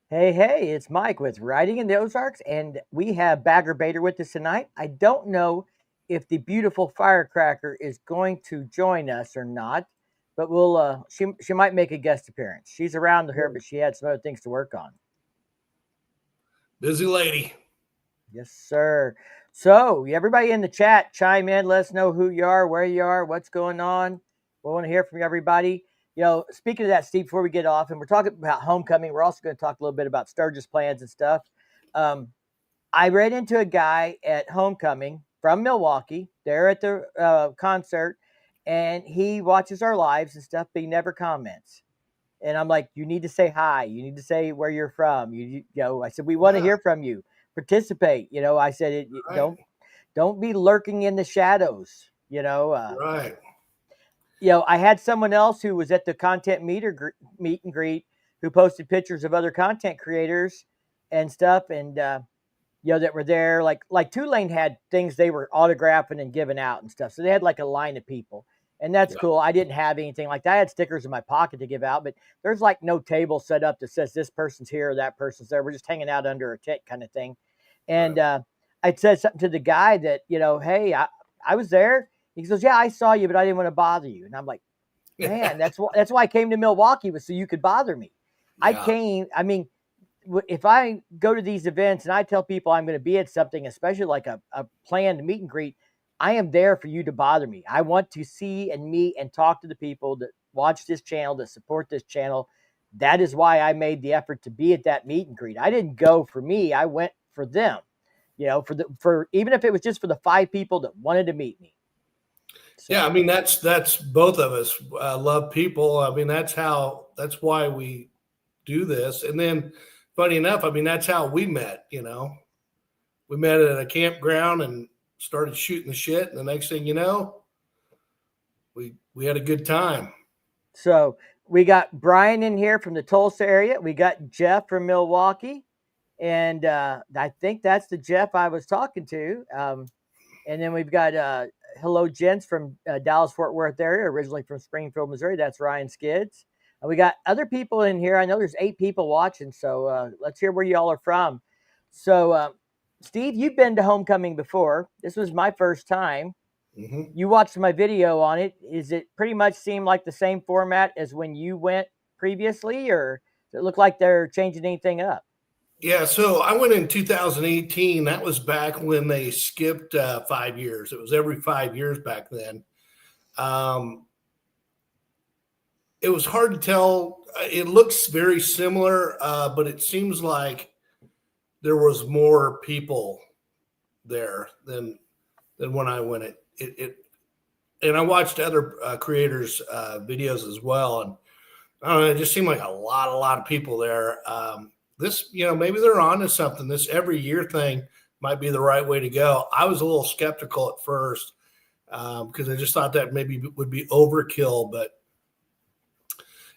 Hey, hey, it's Mike with Riding in the Ozarks, and we have Bagger Bader with us tonight. I don't know if the beautiful Firecracker is going to join us or not, but she might make a guest appearance. She's around here, but she had some other things to work on. Busy lady. Yes, sir. So, everybody in the chat, chime in. Let us know who you are, where you are, what's going on. We want to hear from everybody. Speaking of that, Steve, before we get off, and we're talking about homecoming, we're also going to talk a little bit about Sturgis plans and stuff. Um, I ran into a guy at homecoming from Milwaukee, there at the concert, and he watches our lives and stuff, but he never comments. And I'm like, you need to say hi. You need to say where you're from. I said, we want to Yeah, hear from you. Participate. I said, right, don't be lurking in the shadows. right. I had someone else who was at the content meet and greet who posted pictures of other content creators and stuff, and that were there. Like Tulane had things they were autographing and giving out and stuff, so they had like a line of people, and that's Yeah, cool. I didn't have anything like that. I had stickers in my pocket to give out, but there's like no table set up that says this person's here or that person's there. We're just hanging out under a tent kind of thing. right. And I said something to the guy that, hey, I was there. He goes, yeah, I saw you, but I didn't want to bother you. And I'm like, man, that's why I came to Milwaukee, was so you could bother me. I Yeah, came. I mean, if I go to these events and I tell people I'm going to be at something, especially like a planned meet and greet, I am there for you to bother me. I want to see and meet and talk to the people that watch this channel, that support this channel. That is why I made the effort to be at that meet and greet. I didn't go for me. I went for them, for even if it was just for the 5 people that wanted to meet me. yeah. I So, mean, that's both of us love people. I mean, that's why we do this. And then, funny enough, I mean, that's how we met. We met at a campground and started shooting the shit. And the next thing you know, we had a good time. so we got Brian in here from the Tulsa area. We got Jeff from Milwaukee. And I think that's the Jeff I was talking to. And then we've got Hello Gents from Dallas Fort Worth area, originally from Springfield, Missouri. That's Ryan Skids. We got other people in here. I know there's 8 people watching, so let's hear where y'all are from. So, Steve, you've been to homecoming before. This was my first time. Hmm. You watched my video on it. Is it pretty much seem like the same format as when you went previously, or does it look like they're changing anything up? Yeah, so I went in 2018. That was back when they skipped 5 years. It was every 5 years back then. Um, it was hard to tell. It looks very similar, but it seems like there was more people there than when I went. It and I watched other creators' videos as well, and I don't know. It just seemed like a lot of people there. This, maybe they're on to something. This every year thing might be the right way to go. I was a little skeptical at first because I just thought that maybe would be overkill, but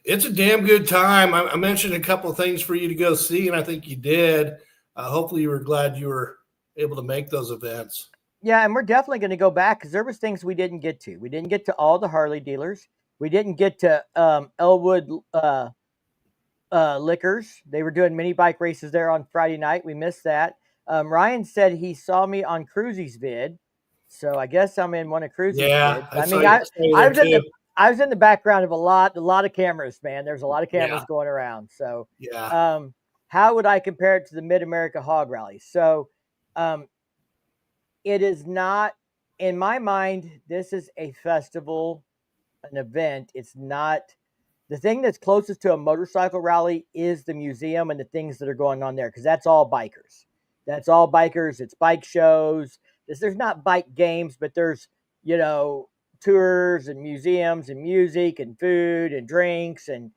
it's a damn good time. I mentioned a couple of things for you to go see, and I think you did. Hopefully, you were glad you were able to make those events. Yeah, and we're definitely going to go back because there was things we didn't get to. We didn't get to all the Harley dealers. We didn't get to Elwood Liquors. They were doing mini bike races there on Friday night. We missed that. Ryan said he saw me on Cruzy's vid, so I guess I'm in one of Cruzy's Yeah, vids. I I saw mean, you, I saw you I there was in too. the background of a lot of cameras, man. There's a lot of Yeah, cameras going around. So, yeah, um, how would I compare it to the Mid America Hog Rally? So, um, it is not, in my mind, this is a festival, an event. It's not. The thing that's closest to a motorcycle rally is the museum and the things that are going on there, because that's all bikers. That's all bikers. It's bike shows. There's not bike games, but there's, you know tours and museums and music and food and drinks and,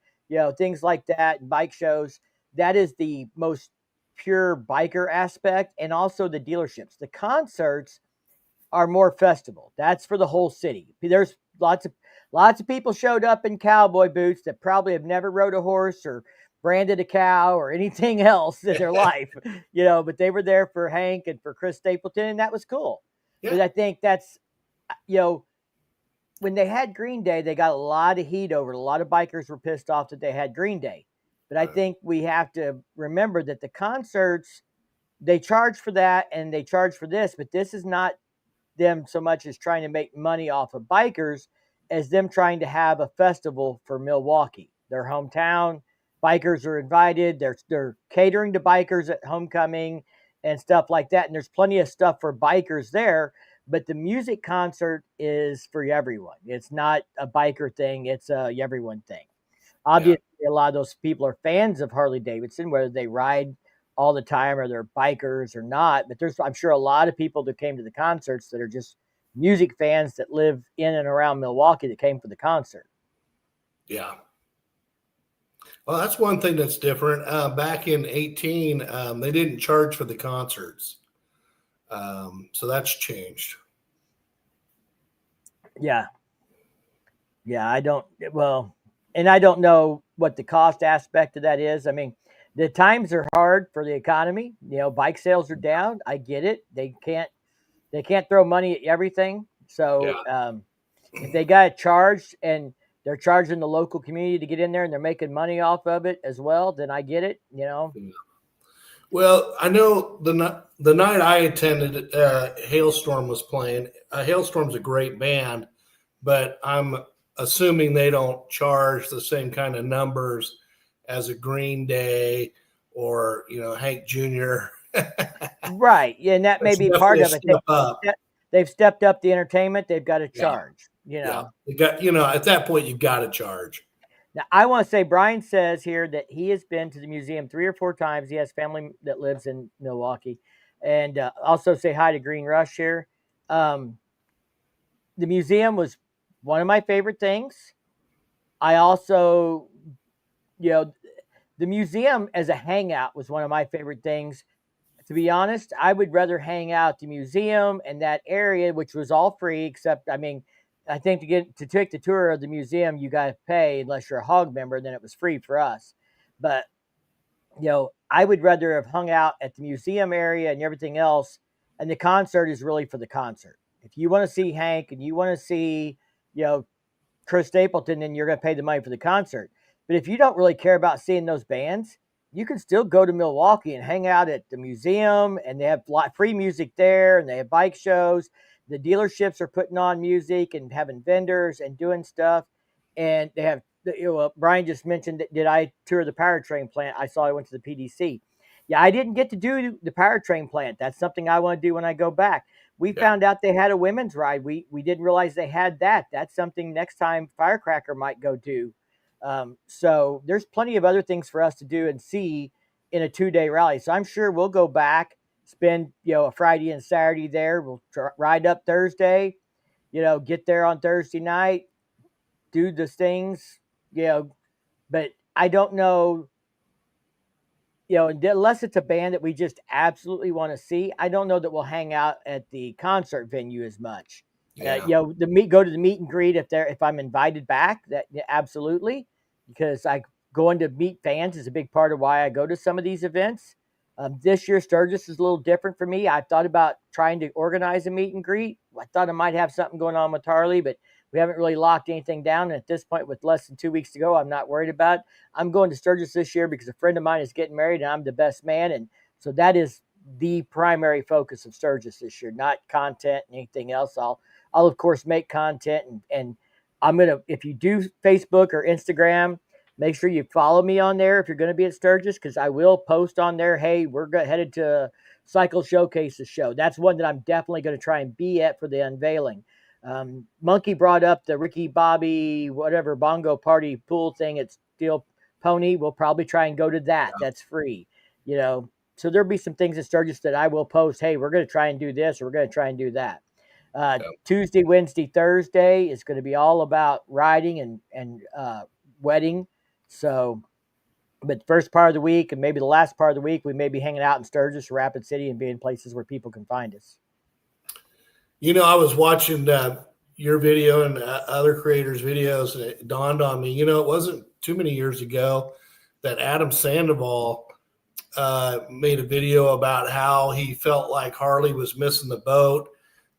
things like that, and bike shows. That is the most pure biker aspect, and also the dealerships. The concerts are more festival. That's for the whole city. There's lots of people showed up in cowboy boots that probably have never rode a horse or branded a cow or anything else in their life, but they were there for Hank and for Chris Stapleton, and that was cool. yeah. But I think that's, you know, when they had Green Day, they got a lot of heat over it. A lot of bikers were pissed off that they had Green Day. But I think we have to remember that the concerts, they charge for that and they charge for this, but this is not them so much as trying to make money off of bikers as them trying to have a festival for Milwaukee, their hometown. Bikers are invited. They're catering to bikers at homecoming and stuff like that. And there's plenty of stuff for bikers there, but the music concert is for everyone. It's not a biker thing, it's a everyone thing. Yeah. Obviously, a lot of those people are fans of Harley Davidson, whether they ride all the time or they're bikers or not. But there's, I'm sure, a lot of people that came to the concerts that are just music fans that live in and around Milwaukee that came for the concert. Yeah. Well, that's one thing that's different. Back in 18, they didn't charge for the concerts. So that's changed. Yeah. Yeah. And I don't know what the cost aspect of that is. I mean, the times are hard for the economy. Bike sales are down. I get it. They can't throw money at everything. So Yeah. if they got charged and they're charging the local community to get in there and they're making money off of it as well, then I get it. Yeah. Well, I know the night I attended, Hailstorm was playing. Hailstorm's a great band, but I'm assuming they don't charge the same kind of numbers as a Green Day or Hank Jr. Right. Yeah, and that may It's be definitely part a of it. step up. They've stepped up the entertainment. They've got to Yeah, charge. yeah. You got at that point you got to charge. Now, I want to say Brian says here that he has been to the museum 3 or 4 times. He has family that lives in Milwaukee, and also say hi to Green Rush here. Um, the museum was one of my favorite things. I also, you know, the museum as a hangout was one of my favorite things. To be honest, I would rather hang out at the museum and that area, which was all free, except, I mean, I think to take the tour of the museum, you got to pay unless you're a hog member, then it was free for us. But, I would rather have hung out at the museum area and everything else. And the concert is really for the concert. If you want to see Hank and you want to see, you know, Chris Stapleton, then you're going to pay the money for the concert. But if you don't really care about seeing those bands, you can still go to Milwaukee and hang out at the museum, and they have free music there, and they have bike shows. The dealerships are putting on music and having vendors and doing stuff, and they have. Brian just mentioned that. Did I tour the powertrain plant? I saw I went to the PDC. Yeah, I didn't get to do the powertrain plant. That's something I want to do when I go back. We Yeah. found out they had a women's ride. We didn't realize they had that. That's something next time Firecracker might go do. So there's plenty of other things for us to do and see in a 2-day rally. So I'm sure we'll go back, spend a Friday and Saturday there. We'll ride up Thursday, get there on Thursday night, do the things, but I don't know, unless it's a band that we just absolutely want to see, I don't know that we'll hang out at the concert venue as much. Yeah. Go to the meet and greet if I'm invited back. That, yeah, absolutely, because going to meet fans is a big part of why I go to some of these events. This year, Sturgis is a little different for me. I thought about trying to organize a meet and greet. I thought I might have something going on with Harley, but we haven't really locked anything down. And at this point, with less than 2 weeks to go, I'm not worried about it. I'm going to Sturgis this year because a friend of mine is getting married and I'm the best man. And so that is the primary focus of Sturgis this year, not content and anything else. I'll of course make content, and I'm going to, if you do Facebook or Instagram, make sure you follow me on there if you're going to be at Sturgis, because I will post on there, hey, we're headed to Cycle Showcases show. That's one that I'm definitely going to try and be at for the unveiling. Monkey brought up the Ricky Bobby, whatever, bongo party pool thing at Steel Pony. We'll probably try and go to that. That's free, So there'll be some things at Sturgis that I will post. Hey, we're going to try and do this, or we're going to try and do that. Tuesday, Wednesday, Thursday is going to be all about riding and wedding. So, but the first part of the week and maybe the last part of the week, we may be hanging out in Sturgis, Rapid City, and being places where people can find us. I was watching your video and other creators' videos, and it dawned on me, it wasn't too many years ago that Adam Sandoval made a video about how he felt like Harley was missing the boat,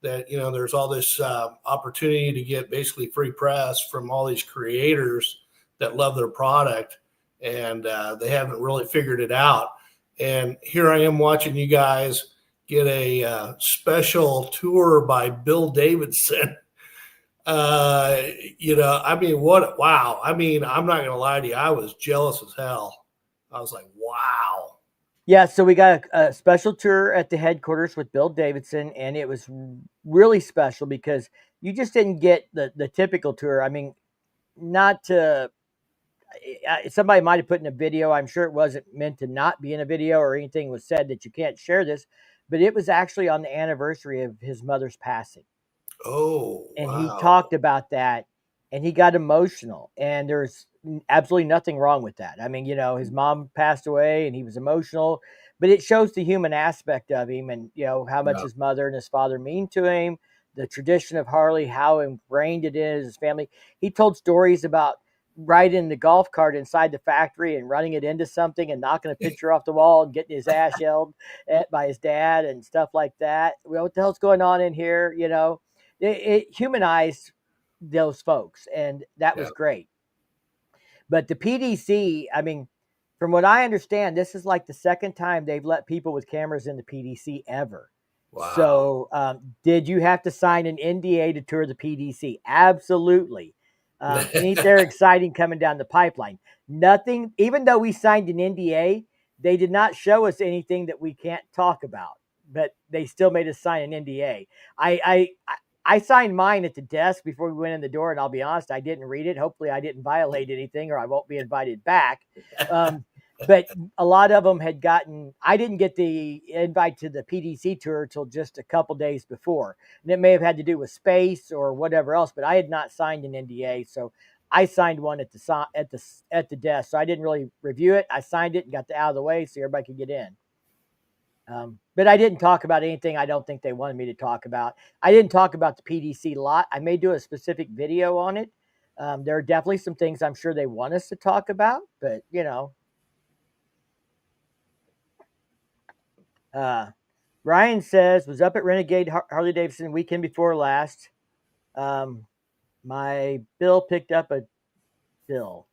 that, there's all this opportunity to get basically free press from all these creators that love their product. and they haven't really figured it out. And here I am watching you guys get a special tour by Bill Davidson. I mean, wow. I mean, I'm not going to lie to you. I was jealous as hell. I was like, wow. Yeah, so we got a special tour at the headquarters with Bill Davidson, and it was really special because you just didn't get the typical tour. I mean, not to somebody might have put in a video. I'm sure it wasn't meant to not be in a video or anything was said that you can't share this, but it was actually on the anniversary of his mother's passing. Oh, And he wow. talked about that and he got emotional, and there's absolutely nothing wrong with that. I mean, his mom passed away and he was emotional, but it shows the human aspect of him, and how much Yeah. his mother and his father mean to him, the tradition of Harley, how ingrained it is his family. He told stories about riding the golf cart inside the factory and running it into something and knocking a picture off the wall and getting his ass yelled at by his dad and stuff like that. Well, what the hell's going on in here? It humanized those folks, and that Yeah. was great. But the PDC, I mean, from what I understand, this is like the second time they've let people with cameras in the PDC ever. Wow. So, did you have to sign an NDA to tour the PDC? Absolutely. Anything exciting coming down the pipeline? Nothing. Even though we signed an NDA, they did not show us anything that we can't talk about. But they still made us sign an NDA. I signed mine at the desk before we went in the door, and I'll be honest, I didn't read it. Hopefully, I didn't violate anything, or I won't be invited back. But a lot of them had gotten. I didn't get the invite to the PDC tour until just a couple days before, and it may have had to do with space or whatever else. But I had not signed an NDA, so I signed one at the desk. So I didn't really review it. I signed it and got out of the way so everybody could get in. But I didn't talk about anything I don't think they wanted me to talk about. I didn't talk about the PDC lot. I may do a specific video on it. There are definitely some things I'm sure they want us to talk about, but Ryan says, was up at Renegade Harley Davidson weekend before last. My bill picked up a bill.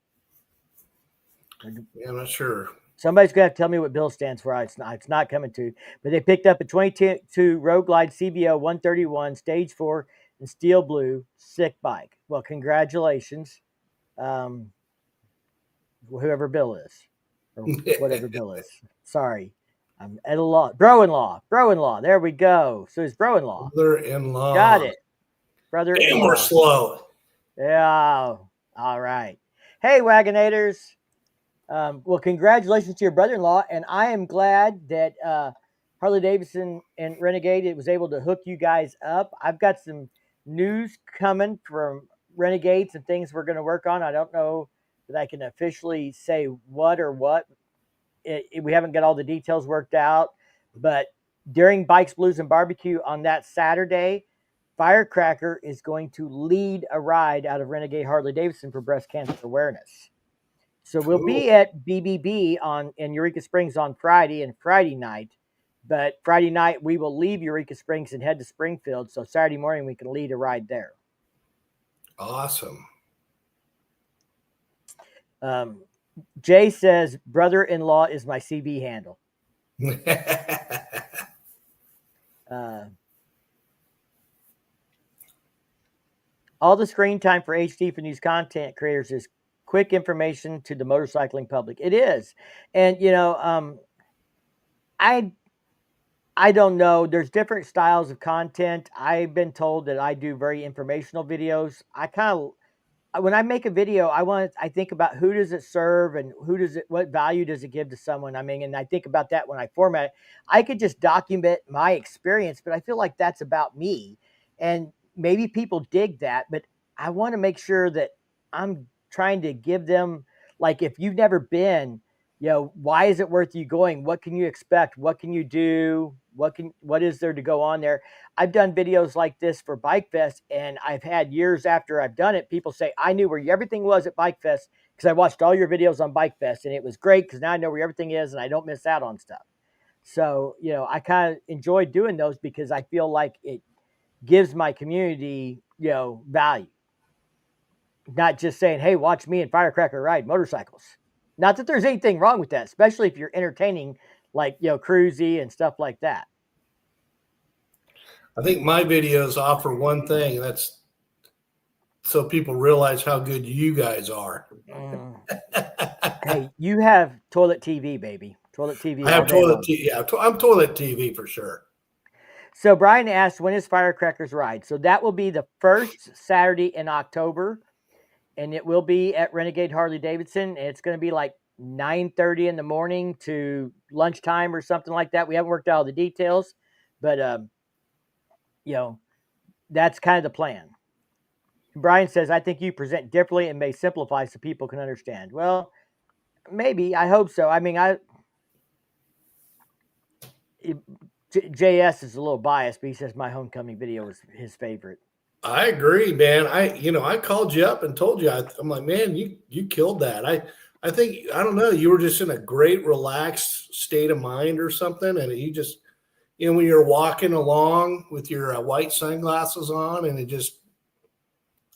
Yeah, I'm not sure. Somebody's going to have to tell me what bill stands for. It's not coming to. But they picked up a 22 Road Glide CBO 131 Stage 4 in steel blue, sick bike. Well, congratulations, whoever Bill is, or whatever Bill is. Sorry, I'm at a law. Bro-in-law. There we go. So it's bro-in-law. Brother-in-law. Got it. Damn, Brother-in-law. we're slow. Yeah. All right. Hey, Wagonators. Well, congratulations to your brother-in-law, and I am glad that Harley Davidson and Renegade was able to hook you guys up. I've got some news coming from Renegade, some things we're going to work on. I don't know that I can officially say what or what. We haven't got all the details worked out, but during Bikes, Blues, and Barbecue on that Saturday, Firecracker is going to lead a ride out of Renegade Harley Davidson for breast cancer awareness. So we'll Cool. be at BBB in Eureka Springs on Friday and Friday night. But Friday night we will leave Eureka Springs and head to Springfield. So Saturday morning we can lead a ride there. Awesome. Jay says brother-in-law is my CB handle. All the screen time for HD for these content creators is quick information to the motorcycling public. It is. And, I don't know. There's different styles of content. I've been told that I do very informational videos. When I make a video, I think about who does it serve and what value does it give to someone. I mean, and I think about that when I format it. I could just document my experience, but I feel like that's about me. And maybe people dig that, but I want to make sure that I'm trying to give them, like, if you've never been, why is it worth you going? What can you expect? What can you do? What is there to go on there? I've done videos like this for Bikefest, and I've had years after I've done it, people say, I knew where everything was at Bikefest because I watched all your videos on Bikefest, and it was great because now I know where everything is and I don't miss out on stuff. So, I kind of enjoy doing those because I feel like it gives my community, value. Not just saying, hey, watch me and Firecracker ride motorcycles. Not that there's anything wrong with that, especially if you're entertaining, like, Cruisy and stuff like that. I think my videos offer one thing, and that's so people realize how good you guys are. Mm. Hey, you have toilet TV, baby. Toilet TV I all have day toilet long. TV. Yeah, I'm toilet TV for sure. So Brian asked, when is Firecracker's ride? So that will be the first Saturday in October, and it will be at Renegade Harley Davidson. It's going to be like 9:30 in the morning to lunchtime or something like that. We haven't worked out all the details, but that's kind of the plan. Brian says, I think you present differently and may simplify so people can understand. Well, maybe. I hope so. I mean, JS is a little biased, but he says my homecoming video was his favorite. I agree, man. I called you up and told you. I'm like, man, you killed that. I think I don't know. You were just in a great, relaxed state of mind or something, and you just, when you're walking along with your white sunglasses on, and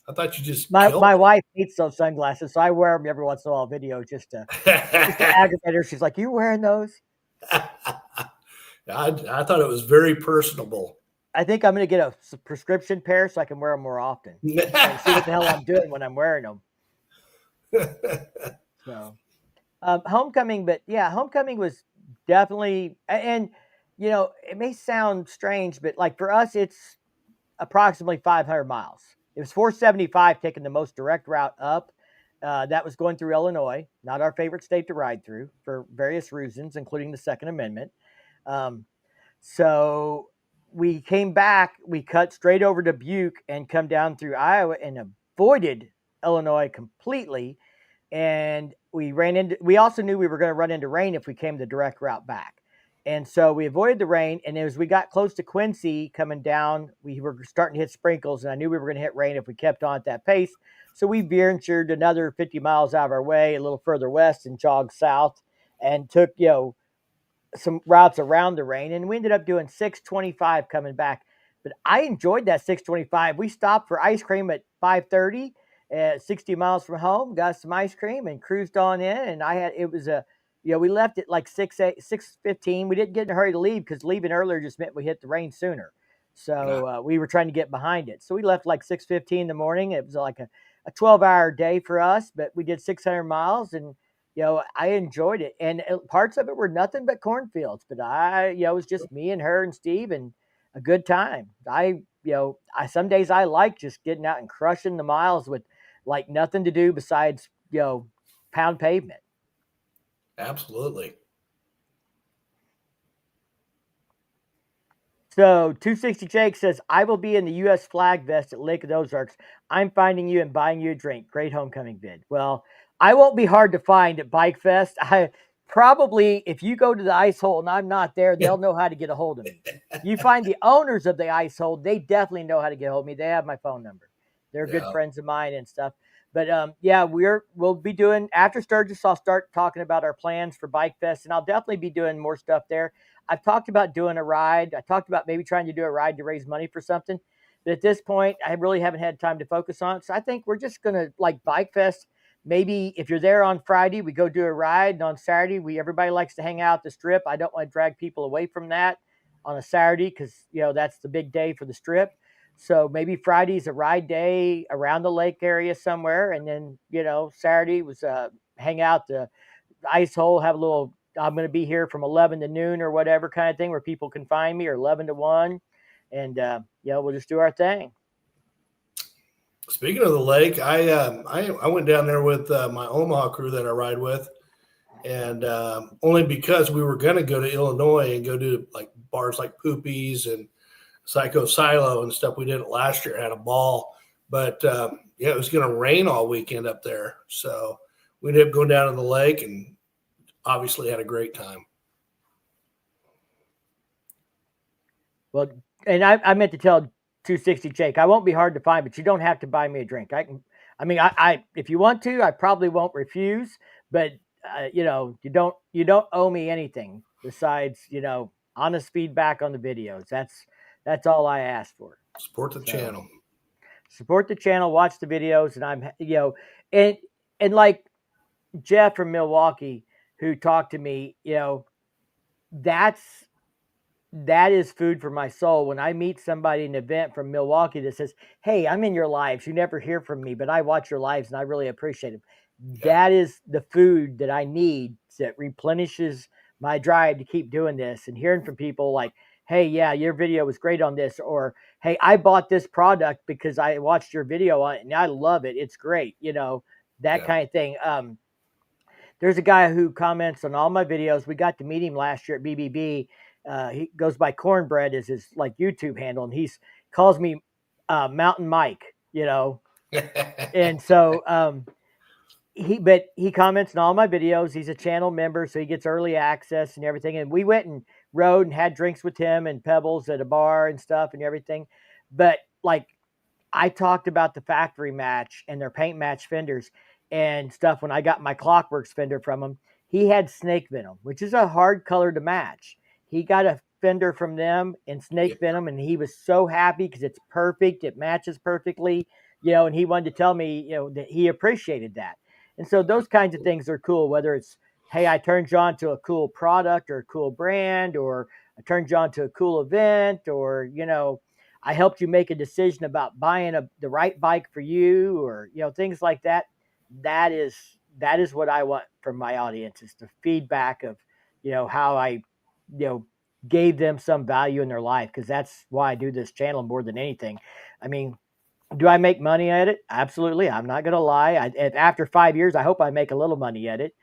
I thought you just killed My wife hates those sunglasses, so I wear them every once in a while. Video just to it. aggravate her. She's like, "You wearing those?" I thought it was very personable. I think I'm going to get a prescription pair so I can wear them more often. See what the hell I'm doing when I'm wearing them. So, homecoming, but yeah, homecoming was definitely, and it may sound strange, but like for us, it's approximately 500 miles. It was 475 taking the most direct route up. That was going through Illinois, not our favorite state to ride through for various reasons, including the Second Amendment. So we came back, we cut straight over to Butte and come down through Iowa and avoided Illinois completely. And we also knew we were going to run into rain if we came the direct route back. And so we avoided the rain. And as we got close to Quincy coming down, we were starting to hit sprinkles. And I knew we were going to hit rain if we kept on at that pace. So we ventured another 50 miles out of our way, a little further west, and jogged south and took, some routes around the rain. And we ended up doing 625 coming back. But I enjoyed that 625. We stopped for ice cream at 5:30 at 60 miles from home, got some ice cream and cruised on in. And we left at like 6:15. We didn't get in a hurry to leave because leaving earlier just meant we hit the rain sooner. So we were trying to get behind it. So we left like 6:15 in the morning. It was like a 12-hour day for us, but we did 600 miles and I enjoyed it. And parts of it were nothing but cornfields, but it was just me and her and Steve and a good time. Some days I like just getting out and crushing the miles with like nothing to do besides, pound pavement. Absolutely. So 260 Jake says, I will be in the U.S. flag vest at Lake of the Ozarks. I'm finding you and buying you a drink. Great homecoming vid. Well, I won't be hard to find at Bikefest. I probably, if you go to the ice hole and I'm not there, they'll know how to get a hold of me. You find the owners of the ice hole, they definitely know how to get a hold of me. They have my phone number. They're good friends of mine and stuff. But we'll be doing after Sturgis. I'll start talking about our plans for Bikefest, and I'll definitely be doing more stuff there. I've talked about doing a ride. I talked about maybe trying to do a ride to raise money for something. But at this point, I really haven't had time to focus on it. So I think we're just going to like Bikefest. Maybe if you're there on Friday, we go do a ride. And on Saturday, everybody likes to hang out at the strip. I don't want to drag people away from that on a Saturday because, that's the big day for the strip. So maybe Friday's a ride day around the lake area somewhere. And then, Saturday was hang out the ice hole, have a little, I'm going to be here from 11 to noon or whatever kind of thing where people can find me, or 11 to 1. And, we'll just do our thing. Speaking of the lake, I went down there with my Omaha crew that I ride with, and only because we were going to go to Illinois and go to like bars like Poopy's and Psycho Silo and stuff. We did it last year, had a ball, but it was going to rain all weekend up there, so we ended up going down to the lake and obviously had a great time. Well, and I meant to tell 260 Jake, I won't be hard to find, but you don't have to buy me a drink. I if you want to, I probably won't refuse, but you don't owe me anything besides, honest feedback on the videos. That's all I ask for. Support the channel. Support the channel, watch the videos, and I'm, and like, Jeff from Milwaukee who talked to me, that's that is food for my soul. When I meet somebody in an event from Milwaukee that says, "Hey, I'm in your lives. You never hear from me, but I watch your lives and I really appreciate it." Yeah. That is the food that I need that replenishes my drive to keep doing this. And hearing from people like, "Hey, yeah, your video was great on this," or "Hey, I bought this product because I watched your video on it and I love it. It's great." That Yeah. kind of thing. There's a guy who comments on all my videos. We got to meet him last year at BBB. He goes by Cornbread is his like YouTube handle, and he's calls me Mountain Mike. And so he comments on all my videos. He's a channel member, so he gets early access and everything. And we went and rode and had drinks with him and Pebbles at a bar and stuff and everything. But like I talked about the factory match and their paint match fenders and stuff when I got my Clockworks fender from him. He had snake venom, which is a hard color to match. He got a fender from them in snake Yeah. venom, and he was so happy because it's perfect. It matches perfectly, and he wanted to tell me, that he appreciated that. And so those kinds of things are cool, whether it's, hey, I turned you on to a cool product or a cool brand, or I turned you on to a cool event, or, I helped you make a decision about buying the right bike for you, or things like that. That is what I want from my audience, is the feedback of how I you know gave them some value in their life, because that's why I do this channel more than anything. I mean, do I make money at it? Absolutely. I'm not going to lie. After 5 years, I hope I make a little money at it.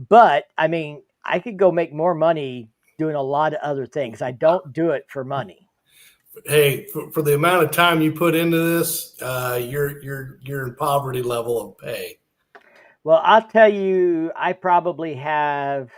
But I mean, I could go make more money doing a lot of other things. I don't do it for money. Hey, for the amount of time you put into this, you're in poverty level of pay. Well, I'll tell you, I probably have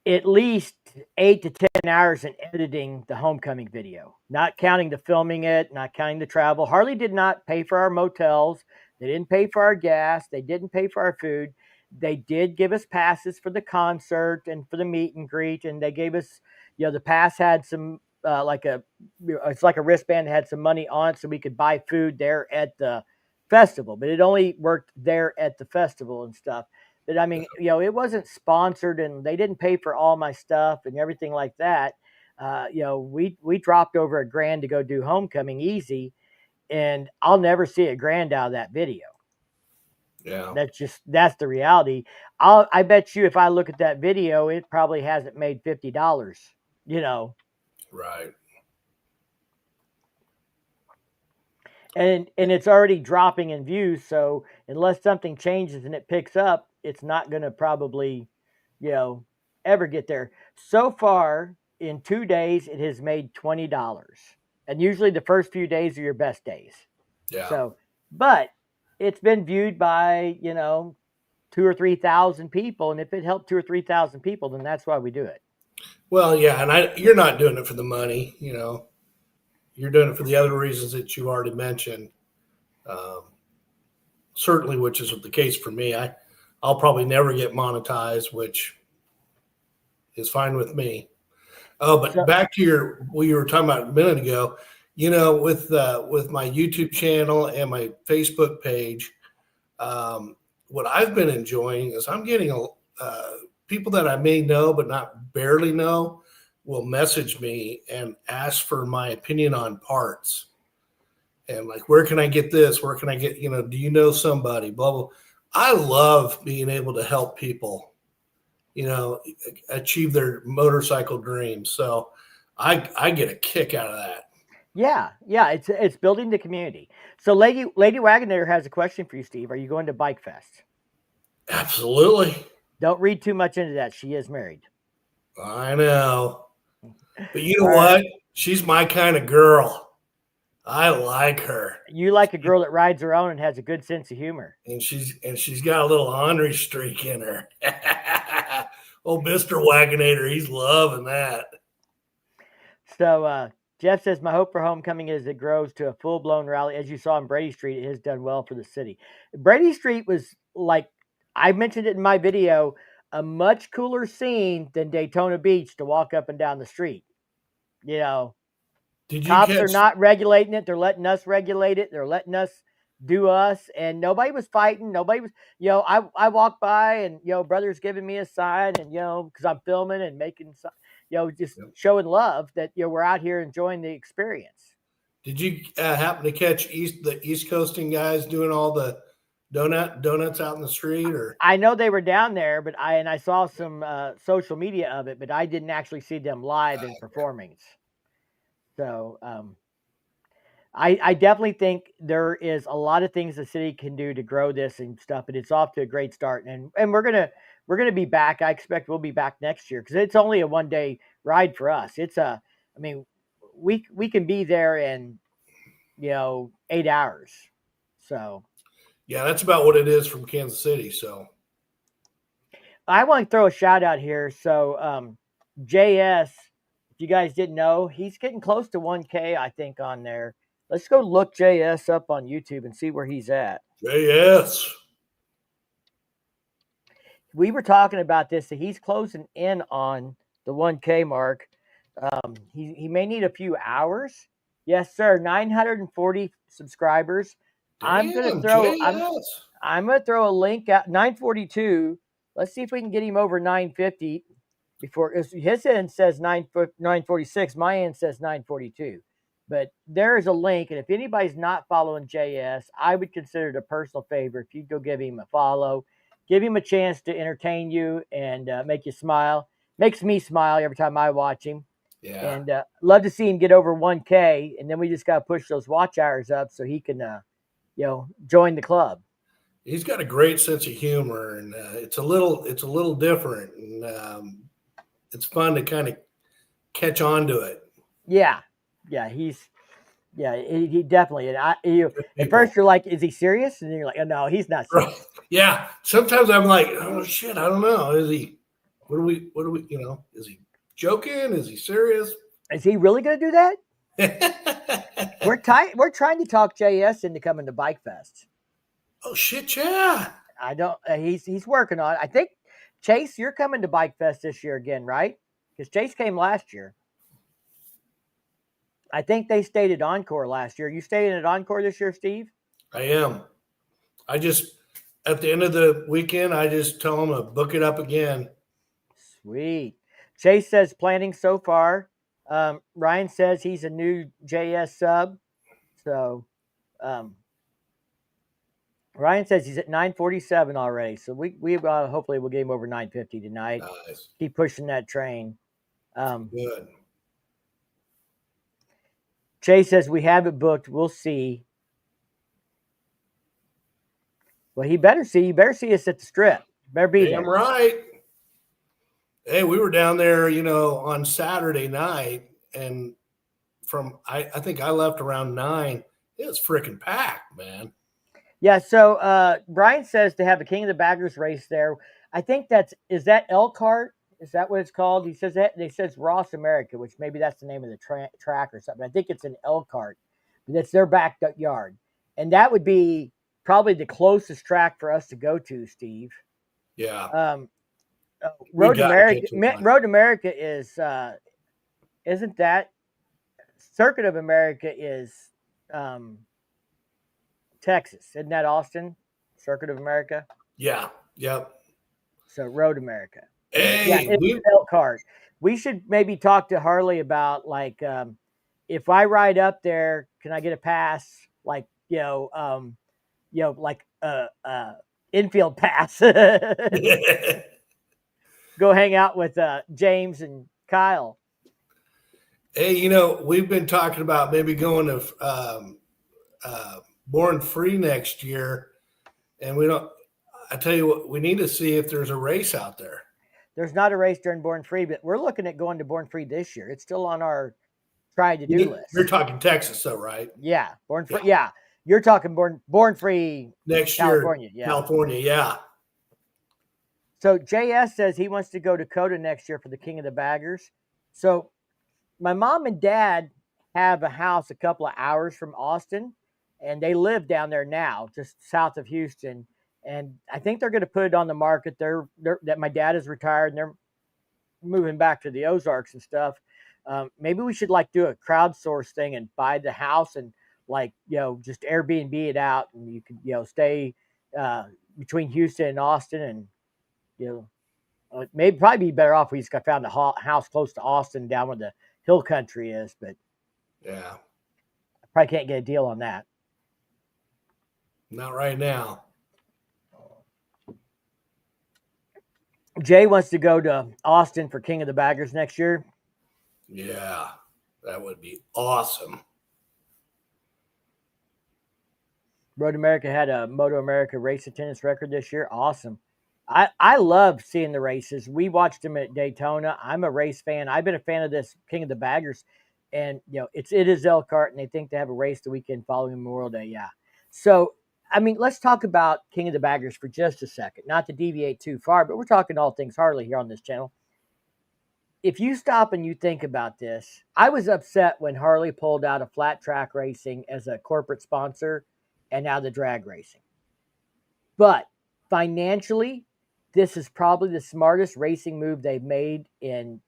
at least 8 to 10 hours in editing the homecoming video, not counting the filming it, not counting the travel. Harley did not pay for our motels. They didn't pay for our gas. They didn't pay for our food. They did give us passes for the concert and for the meet and greet. And they gave us, the pass had some, it's like a wristband that had some money on it so we could buy food there at the festival, but it only worked there at the festival and stuff. But I mean, it wasn't sponsored, and they didn't pay for all my stuff and everything like that. We dropped over $1,000 to go do homecoming easy, and I'll never see $1,000 out of that video. Yeah. That's the reality. I bet you if I look at that video, it probably hasn't made $50. Right. And it's already dropping in views. So unless something changes and it picks up, it's not going to probably, ever get there. So far in 2 days, it has made $20, and usually the first few days are your best days. Yeah. So, but it's been viewed by 2 or 3 thousand people, and if it helped 2 or 3 thousand people, then that's why we do it. Well, yeah, and you're not doing it for the money, You're doing it for the other reasons that you already mentioned. Certainly, which is the case for me. I'll probably never get monetized, which is fine with me. Oh, but So, back to what you were talking about a minute ago. With my YouTube channel and my Facebook page, what I've been enjoying is I'm getting people that I may know but not barely know will message me and ask for my opinion on parts. And like, where can I get this? Where can I get, do you know somebody? Blah, blah. I love being able to help people, achieve their motorcycle dreams. So I get a kick out of that. yeah, it's building the community. So Lady Wagonator has a question for you, Steve. Are you going to Bikefest? Absolutely. Don't read too much into that. She is married. I know. But you know All what? right. She's my kind of girl. I like her. You like a girl that rides her own and has a good sense of humor. And she's got a little ornery streak in her. Oh, Mr. Wagonator, he's loving that. So Jeff says, my hope for homecoming is it grows to a full-blown rally. As you saw in Brady Street, it has done well for the city. Brady Street was, like I mentioned it in my video, a much cooler scene than Daytona Beach to walk up and down the street. Did you Cops catch? are not regulating it. They're letting us regulate it. They're letting us do us, and nobody was fighting. Nobody was, I walked by and, brother's giving me a sign and, because I'm filming and making, just Yep. showing love that, we're out here enjoying the experience. Did you happen to catch the East Coasting guys doing all the donuts out in the street? Or I know they were down there, but I saw some social media of it, but I didn't actually see them live in performing. So I definitely think there is a lot of things the city can do to grow this and stuff, but it's off to a great start. And we're gonna be back. I expect we'll be back next year because it's only a 1 day ride for us. I mean, we can be there in 8 hours. So yeah, that's about what it is from Kansas City. So I want to throw a shout out here. So JS, if you guys didn't know, he's getting close to 1K, I think, on there. Let's go look JS up on YouTube and see where he's at. JS. We were talking about this, that he's closing in on the 1K mark. He may need a few hours. Yes, sir. 940 subscribers. Damn, I'm gonna throw a link out. 942. Let's see if we can get him over 950 before his end says 946. My end says 942. But there is a link, and if anybody's not following JS, I would consider it a personal favor if you'd go give him a follow, give him a chance to entertain you and make you smile. Makes me smile every time I watch him. Yeah. And love to see him get over 1K, and then we just got to push those watch hours up so he can, join the club. He's got a great sense of humor, and it's a little different, and it's fun to kind of catch on to it. Yeah, he definitely. And at first you're like, is he serious? And then you're like, oh, no, he's not serious. Right. Yeah. Sometimes I'm like, oh shit, I don't know. Is he? What do we? Is he joking? Is he serious? Is he really going to do that? We're trying to talk JS into coming to Bikefest. Oh shit, yeah. I don't. He's working on it. I think Chase, you're coming to Bikefest this year again, right? Because Chase came last year. I think they stayed at Encore last year. You staying at Encore this year, Steve? I am. I just at the end of the weekend, I just tell them to book it up again. Sweet. Chase says planning so far. Ryan says he's a new JS sub. So Ryan says he's at 947 already. So we hopefully we'll get him over 950 tonight. Nice. Keep pushing that train. Good. Chase says we have it booked. We'll see. Well, you better see us at the Strip. Better be there. Damn right. Hey, we were down there, on Saturday night, and I think I left around 9. It was freaking packed, man. Yeah. So Brian says to have a King of the Baggers race there. I think is that Elkhart? Is that what it's called? He says that. They says Ross America, which maybe that's the name of the track or something. I think it's in Elkhart. That's their backyard, and that would be probably the closest track for us to go to, Steve. Yeah. Road America is isn't that Circuit of America is Texas? Isn't that Austin? Circuit of America? Yeah. Yep. So Road America. Hey, it's Elkhart. We should maybe talk to Harley about if I ride up there, can I get a pass? Like infield pass. Go hang out with James and Kyle. Hey, we've been talking about maybe going to Born Free next year, and I tell you what, we need to see if there's a race out there. There's not a race during Born Free, but we're looking at going to Born Free this year. It's still on our try to do list. You're talking Texas, though, right? Yeah, Born Free. Yeah, you're talking Born Free next California. Year. Yeah. California, yeah. So JS says he wants to go to Dakota next year for the King of the Baggers. So my mom and dad have a house a couple of hours from Austin, and they live down there now, just south of Houston. And I think they're going to put it on the market. That my dad is retired and they're moving back to the Ozarks and stuff. Maybe we should do a crowdsource thing and buy the house and like, just Airbnb it out, and you could, stay between Houston and Austin, and maybe probably be better off. We just got found a house close to Austin, down where the hill country is, but Yeah. I probably can't get a deal on that. Not right now. Jay wants to go to Austin for King of the Baggers next year. Yeah, that would be awesome. Road America had a Moto America race attendance record this year. Awesome. I love seeing the races. We watched them at Daytona. I'm a race fan. I've been a fan of this King of the Baggers, and it is Elkhart, and they think they have a race the weekend following Memorial Day. Yeah. So let's talk about King of the Baggers for just a second. Not to deviate too far, but we're talking all things Harley here on this channel. If you stop and you think about this, I was upset when Harley pulled out of flat track racing as a corporate sponsor and now the drag racing. But financially, this is probably the smartest racing move they've made in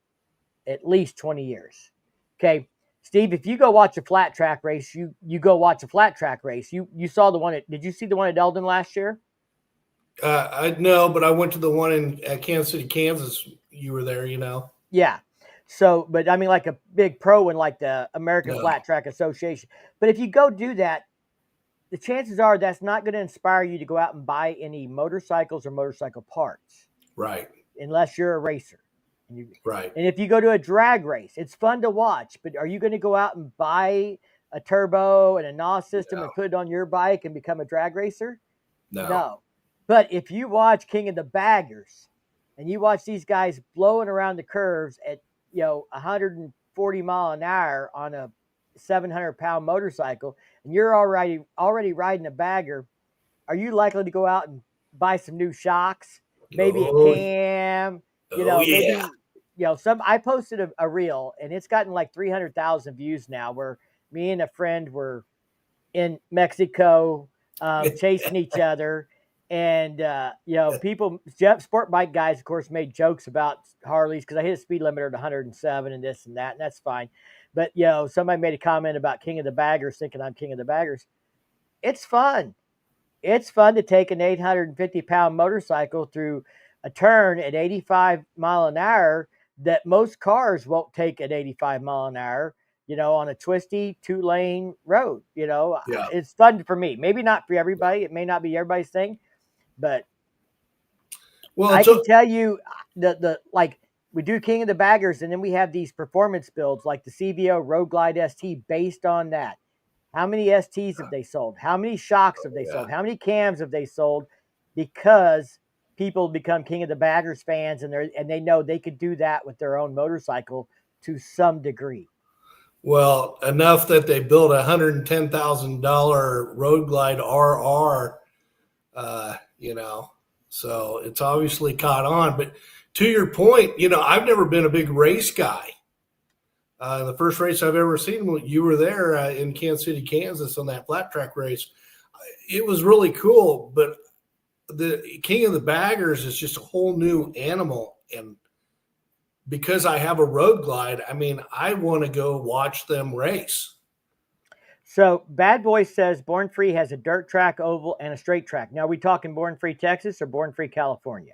at least 20 years. Okay, Steve, if you go watch a flat track race, you go watch a flat track race. You saw the one did you see the one at Eldon last year? I know, but I went to the one in Kansas City, Kansas. You were there, Yeah. So, but like a big pro in like the American Flat Track Association. But if you go do that, the chances are that's not going to inspire you to go out and buy any motorcycles or motorcycle parts. Right. Unless you're a racer. Right. And if you go to a drag race, it's fun to watch, but are you going to go out and buy a turbo and a NOS system and put it on your bike and become a drag racer? No. But if you watch King of the Baggers and you watch these guys blowing around the curves at 140 mile an hour on a 700-pound motorcycle, and you're already riding a bagger, are you likely to go out and buy some new shocks, maybe a cam, maybe I posted a reel, and it's gotten like 300,000 views now, where me and a friend were in Mexico chasing each other. And, people, sport bike guys, of course, made jokes about Harleys because I hit a speed limiter at 107 and this and that, and that's fine. But, somebody made a comment about King of the Baggers, thinking I'm King of the Baggers. It's fun. It's fun to take an 850-pound motorcycle through a turn at 85 mile an hour that most cars won't take at 85 mile an hour, on a twisty 2-lane road. It's fun for me. Maybe not for everybody. It may not be everybody's thing. But I can tell you like we do King of the Baggers, and then we have these performance builds like the CVO Road Glide ST based on that. How many STs have they sold? How many shocks have they sold? How many cams have they sold? Because people become King of the Baggers fans, and they know they could do that with their own motorcycle to some degree. Well, enough that they built a $110,000 Road Glide RR. So it's obviously caught on. But to your point, I've never been a big race guy. The first race I've ever seen, you were there in Kansas City, Kansas on that flat track race. It was really cool, but the King of the Baggers is just a whole new animal. And because I have a Road Glide, I want to go watch them race. So Bad Boy says Born Free has a dirt track, oval, and a straight track. Now, are we talking Born Free Texas or Born Free California?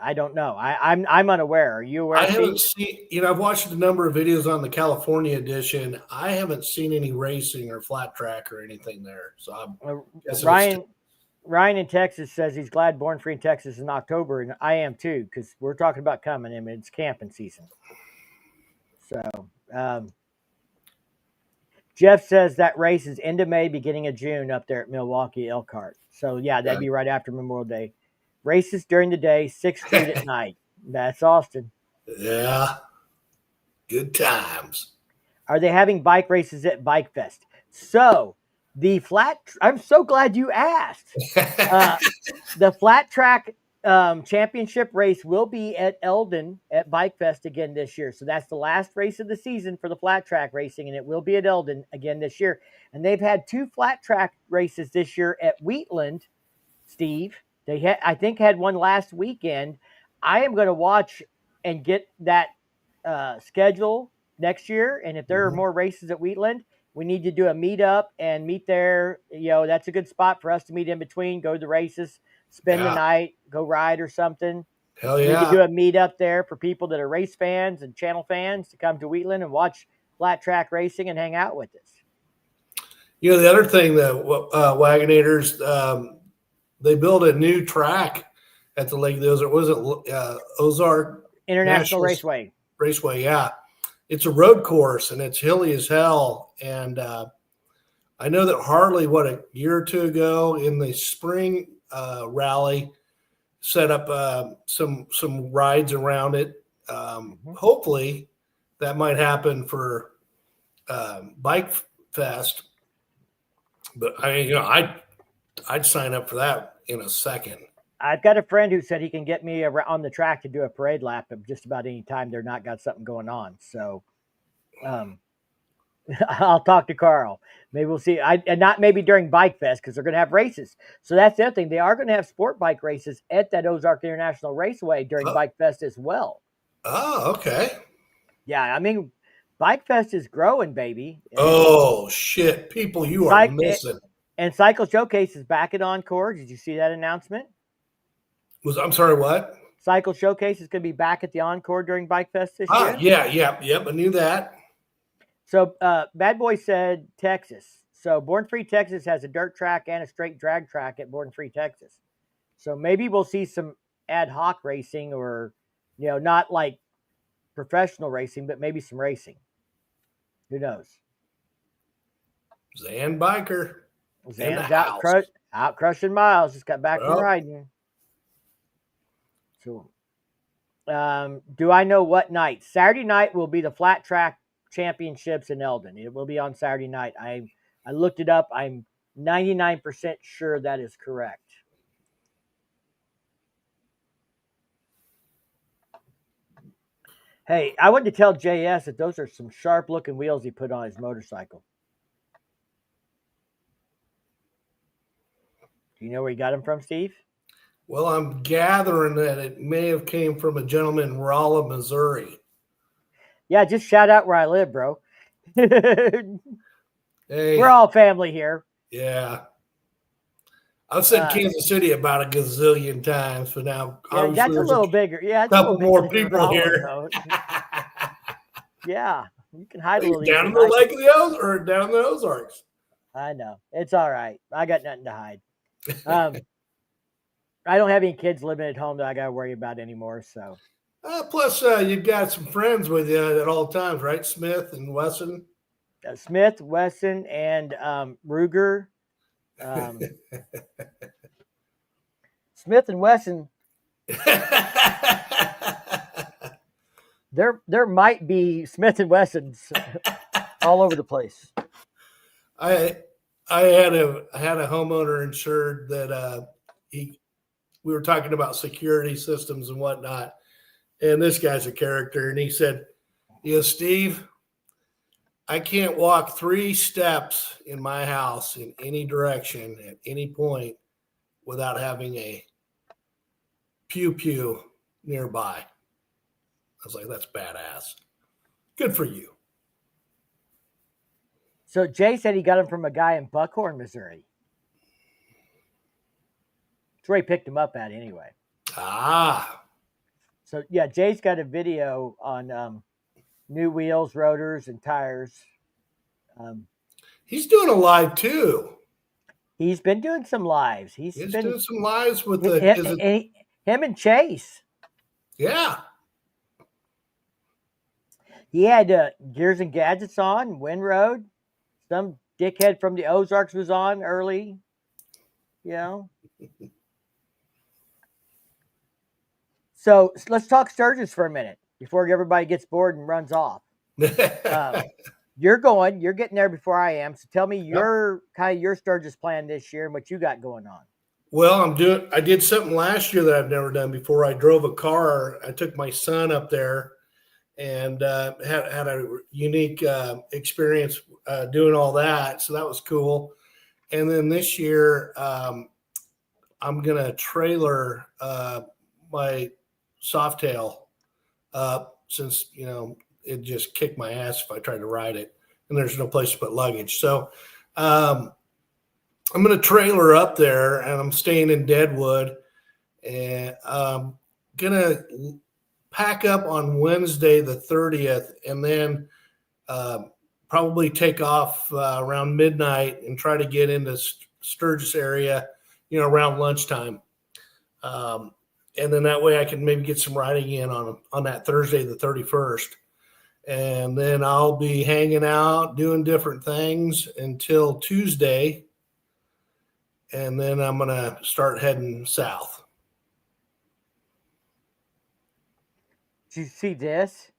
I don't know. I'm unaware. Are you aware? I haven't seen. I've watched a number of videos on the California edition. I haven't seen any racing or flat track or anything there. So Ryan in Texas says he's glad Born Free in Texas is in October, and I am too, because we're talking about coming. It's camping season. So. Jeff says that race is end of May, beginning of June up there at Milwaukee, Elkhart. So, yeah, that'd be right after Memorial Day. Races during the day, 6th Street at night. That's Austin. Yeah. Good times. Are they having bike races at Bikefest? So, I'm so glad you asked. The flat track championship race will be at Eldon at Bikefest again this year. So that's the last race of the season for the flat track racing, and it will be at Eldon again this year. And they've had 2 flat track races this year at Wheatland, Steve. They I think had one last weekend. I am going to watch and get that schedule next year. And if there are more races at Wheatland, we need to do a meetup and meet there. That's a good spot for us to meet in between, go to the races, spend the night, go ride or something. Hell We could yeah. do a meetup there for people that are race fans and channel fans to come to Wheatland and watch flat track racing and hang out with us. The other thing that Wagonators, they built a new track at the Lake of the Ozarks. Was it Ozark International Raceway? Raceway, yeah. It's a road course and it's hilly as hell. And I know that Harley, a year or two ago in the spring rally, set up some rides around it. Hopefully, that might happen for Bikefest. But I'd sign up for that in a second. I've got a friend who said he can get me on the track to do a parade lap at just about any time they're not got something going on. So, I'll talk to Carl. Maybe we'll see. And not maybe during Bikefest because they're going to have races. So that's the other thing. They are going to have sport bike races at that Ozark International Raceway during Bikefest as well. Oh, okay. Yeah, I mean, Bikefest is growing, baby. Oh, shit. People, you are missing. And Cycle Showcase is back at Encore. Did you see that announcement? I'm sorry, what? Cycle Showcase is going to be back at the Encore during Bikefest this year? Yep. I knew that. So Bad Boy said Texas. So Born Free Texas has a dirt track and a straight drag track at Born Free Texas. So maybe we'll see some ad hoc racing or, not like professional racing, but maybe some racing. Who knows? Zan Biker. Zan's out crushing miles. Just got back from riding. So, do I know what night? Saturday night will be the flat track championships in Eldon. It will be on Saturday night. I looked it up. I'm 99% sure that is correct. Hey, I wanted to tell JS that those are some sharp looking wheels he put on his motorcycle. Do you know where he got them from, Steve? Well, I'm gathering that it may have came from a gentleman in Rolla, Missouri. Yeah, just shout out where I live, bro. Hey, we're all family here. Yeah. I've said Kansas City about a gazillion times, but now that's a little bigger. Yeah, a couple more people here. Yeah, you can hide a little down in the Lake of the Ozarks or down in the Ozarks. I know. It's all right. I got nothing to hide. I don't have any kids living at home that I got to worry about anymore. So, plus you've got some friends with you at all times, right? Smith and Wesson. Smith, Wesson, and Ruger. Smith and Wesson. There might be Smith and Wessons all over the place. I had a homeowner insured that we were talking about security systems and whatnot, and this guy's a character, and he said, Steve, I can't walk 3 steps in my house in any direction at any point without having a pew nearby. I was like, that's badass. Good for you. So Jay said he got him from a guy in Buckhorn, Missouri. That's where he picked him up at anyway. So yeah, Jay's got a video on new wheels, rotors, and tires. He's doing a live too. He's been doing some lives. He's been doing some lives with him and Chase. Yeah. He had Gears and Gadgets on, Windroad. Some dickhead from the Ozarks was on early. So let's talk Sturgis for a minute before everybody gets bored and runs off. You're getting there before I am. So tell me your Sturgis plan this year and what you got going on. Well, I did something last year that I've never done before. I drove a car. I took my son up there and had a unique experience doing all that. So that was cool. And then this year, I'm going to trailer my Softail up since, it just kicked my ass if I tried to ride it. and there's no place to put luggage. So I'm going to trailer up there, and I'm staying in Deadwood, and I'm going to pack up on Wednesday the 30th, and then probably take off around midnight and try to get into Sturgis area, around lunchtime. And then that way I can maybe get some riding in on that Thursday the 31st. And then I'll be hanging out, doing different things until Tuesday. And then I'm going to start heading south. Did you see this?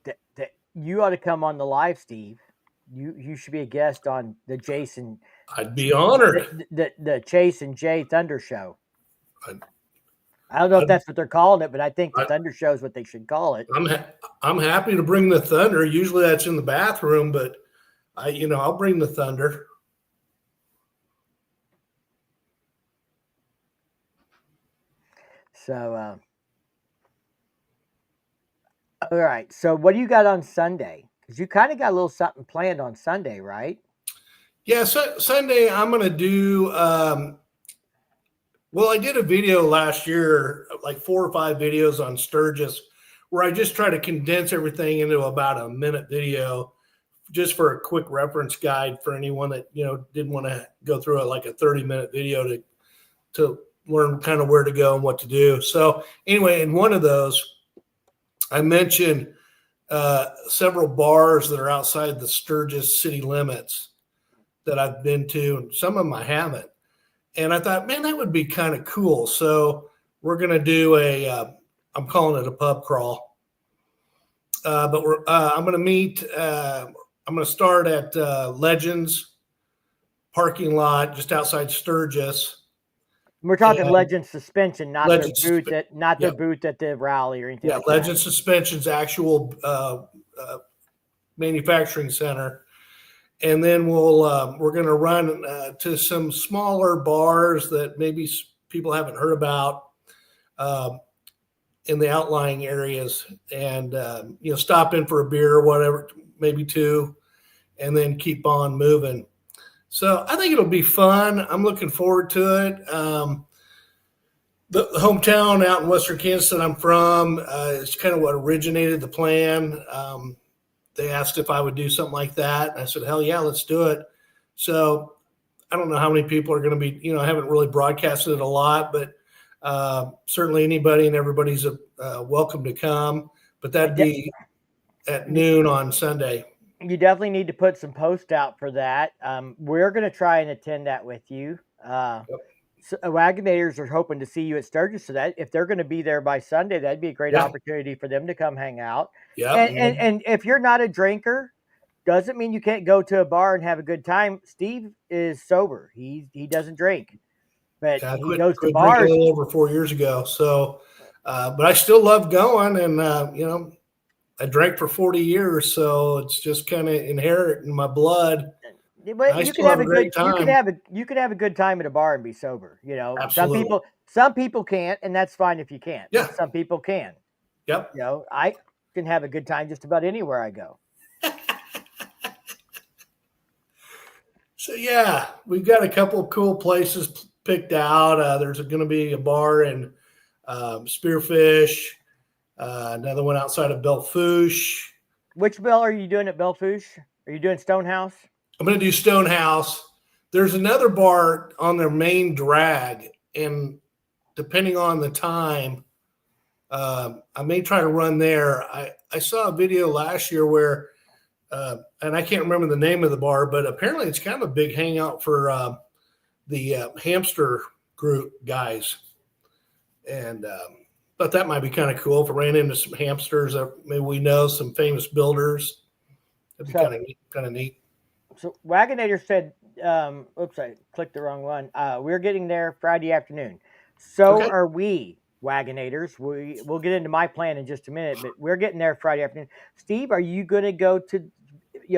That you ought to come on the live, Steve. You should be a guest on the Jason. I'd be honored. The Chase and Jay Thunder Show. I don't know if that's what they're calling it, but I think the Thunder Show is what they should call it. I'm happy to bring the thunder. Usually that's in the bathroom, but I'll bring the thunder. So, all right. So what do you got on Sunday? Because you kind of got a little something planned on Sunday, right? Yeah, Sunday I'm going to do well, I did a video last year, like 4 or 5 videos on Sturgis, where I just try to condense everything into about a minute video, just for a quick reference guide for anyone that, didn't want to go through a 30-minute video to learn kind of where to go and what to do. So anyway, in one of those, I mentioned several bars that are outside the Sturgis city limits that I've been to, and some of them I haven't. And I thought, man, that would be kind of cool. So we're going to do I'm calling it a pub crawl. But I'm going to meet, I'm going to start at Legends parking lot just outside Sturgis. We're talking Legends Suspension, not Legends their booth their booth at the rally or anything. Yeah, like Legends Suspension's actual manufacturing center. And then we're going to run to some smaller bars that maybe people haven't heard about in the outlying areas, and stop in for a beer or whatever, maybe 2, and then keep on moving. So I think it'll be fun. I'm looking forward to it. The hometown out in Western Kansas that I'm from is kind of what originated the plan. They asked if I would do something like that. And I said, hell yeah, let's do it. So I don't know how many people are going to be, I haven't really broadcasted it a lot, but certainly anybody and everybody's welcome to come. But that'd be at noon on Sunday. You definitely need to put some posts out for that. We're going to try and attend that with you. Yep. So Wagonators are hoping to see you at Sturgis, so that if they're going to be there by Sunday, that'd be a great opportunity for them to come hang out. Yeah. And if you're not a drinker, doesn't mean you can't go to a bar and have a good time. Steve is sober. He doesn't drink, but he goes to bars. A little over 4 years ago. So, but I still love going, and I drank for 40 years, so it's just kind of inherent in my blood. But you could have a good time. You could have a good time at a bar and be sober. Absolutely. Some people can't, and that's fine if you can't. Yeah. Some people can. Yep. I can have a good time just about anywhere I go. So yeah, we've got a couple of cool places picked out. There's going to be a bar in Spearfish, another one outside of Belfouche. Which bell are you doing at Belfouche? Are you doing Stonehouse? I'm going to do Stonehouse. There's another bar on their main drag, and depending on the time, I may try to run there. I saw a video last year where, and I can't remember the name of the bar, but apparently it's kind of a big hangout for the hamster group guys. And thought that might be kind of cool if I ran into some hamsters. Maybe we know some famous builders. That'd be kind of neat. So Wagonator said, oops, I clicked the wrong one. We're getting there Friday afternoon. So are we, Wagonators. We'll get into my plan in just a minute, but we're getting there Friday afternoon. Steve, are you going to go to,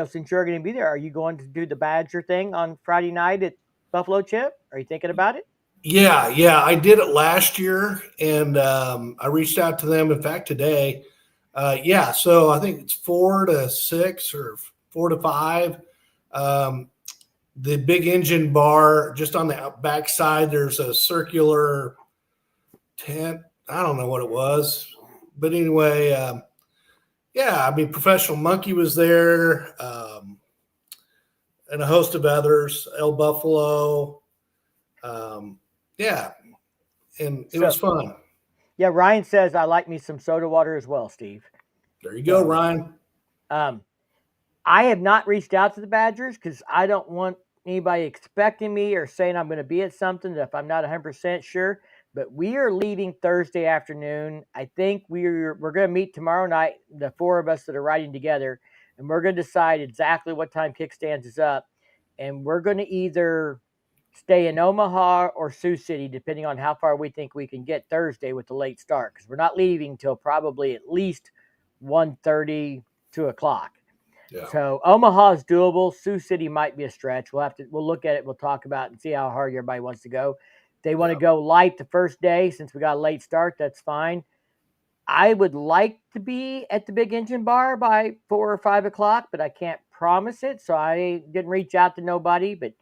since you're going to be there, are you going to do the Badger thing on Friday night at Buffalo Chip? Are you thinking about it? Yeah. I did it last year, and I reached out to them, in fact, today. So I think it's 4 to 6 or 4 to 5. The big engine bar, just on the back side, there's a circular tent. I don't know what it was. But anyway, yeah, I mean, Professional Monkey was there, and a host of others, El Buffalo. Yeah, and it was fun. Yeah, Ryan says, I like me some soda water as well, Steve. There you go, Ryan. I have not reached out to the Badgers because I don't want anybody expecting me or saying I'm going to be at something if I'm not 100% sure. But we are leaving Thursday afternoon. I think we're going to meet tomorrow night, the four of us that are riding together, and we're going to decide exactly what time Kickstands is up. And we're going to either stay in Omaha or Sioux City, depending on how far we think we can get Thursday with the late start, because we're not leaving till probably at least 1:30, 2 o'clock. Yeah. So Omaha is doable. Sioux City might be a stretch. We'll look at it. We'll talk about it and see how hard everybody wants to go. If they want to go light the first day, since we got a late start, that's fine. I would like to be at the big engine bar by 4 or 5 o'clock, but I can't promise it. So I didn't reach out to nobody. But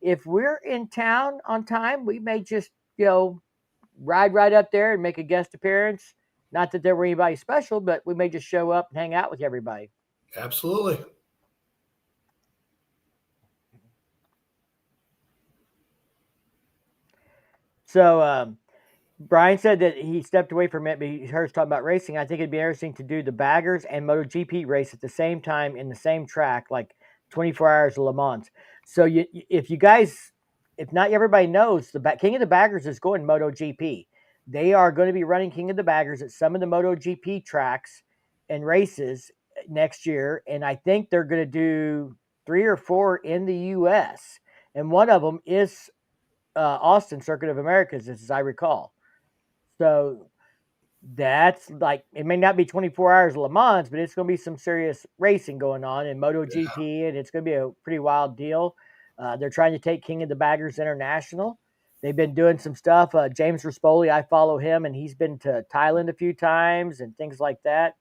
if we're in town on time, we may just, ride right up there and make a guest appearance. Not that there were anybody special, but we may just show up and hang out with everybody. Absolutely. So Brian said that he stepped away from it, but he heard us talking about racing. I think it'd be interesting to do the baggers and MotoGP race at the same time in the same track, like 24 hours of Le Mans. So if not everybody knows, the King of the Baggers is going MotoGP. They are going to be running King of the Baggers at some of the MotoGP tracks and races next year, and I think they're going to do 3 or 4 in the U.S., and one of them is Austin Circuit of Americas, as I recall. So that's like, it may not be 24 hours of Le Mans, but it's going to be some serious racing going on in MotoGP, and it's going to be a pretty wild deal. They're trying to take King of the Baggers international. They've been doing some stuff. James Rispoli, I follow him, and he's been to Thailand a few times and things like that.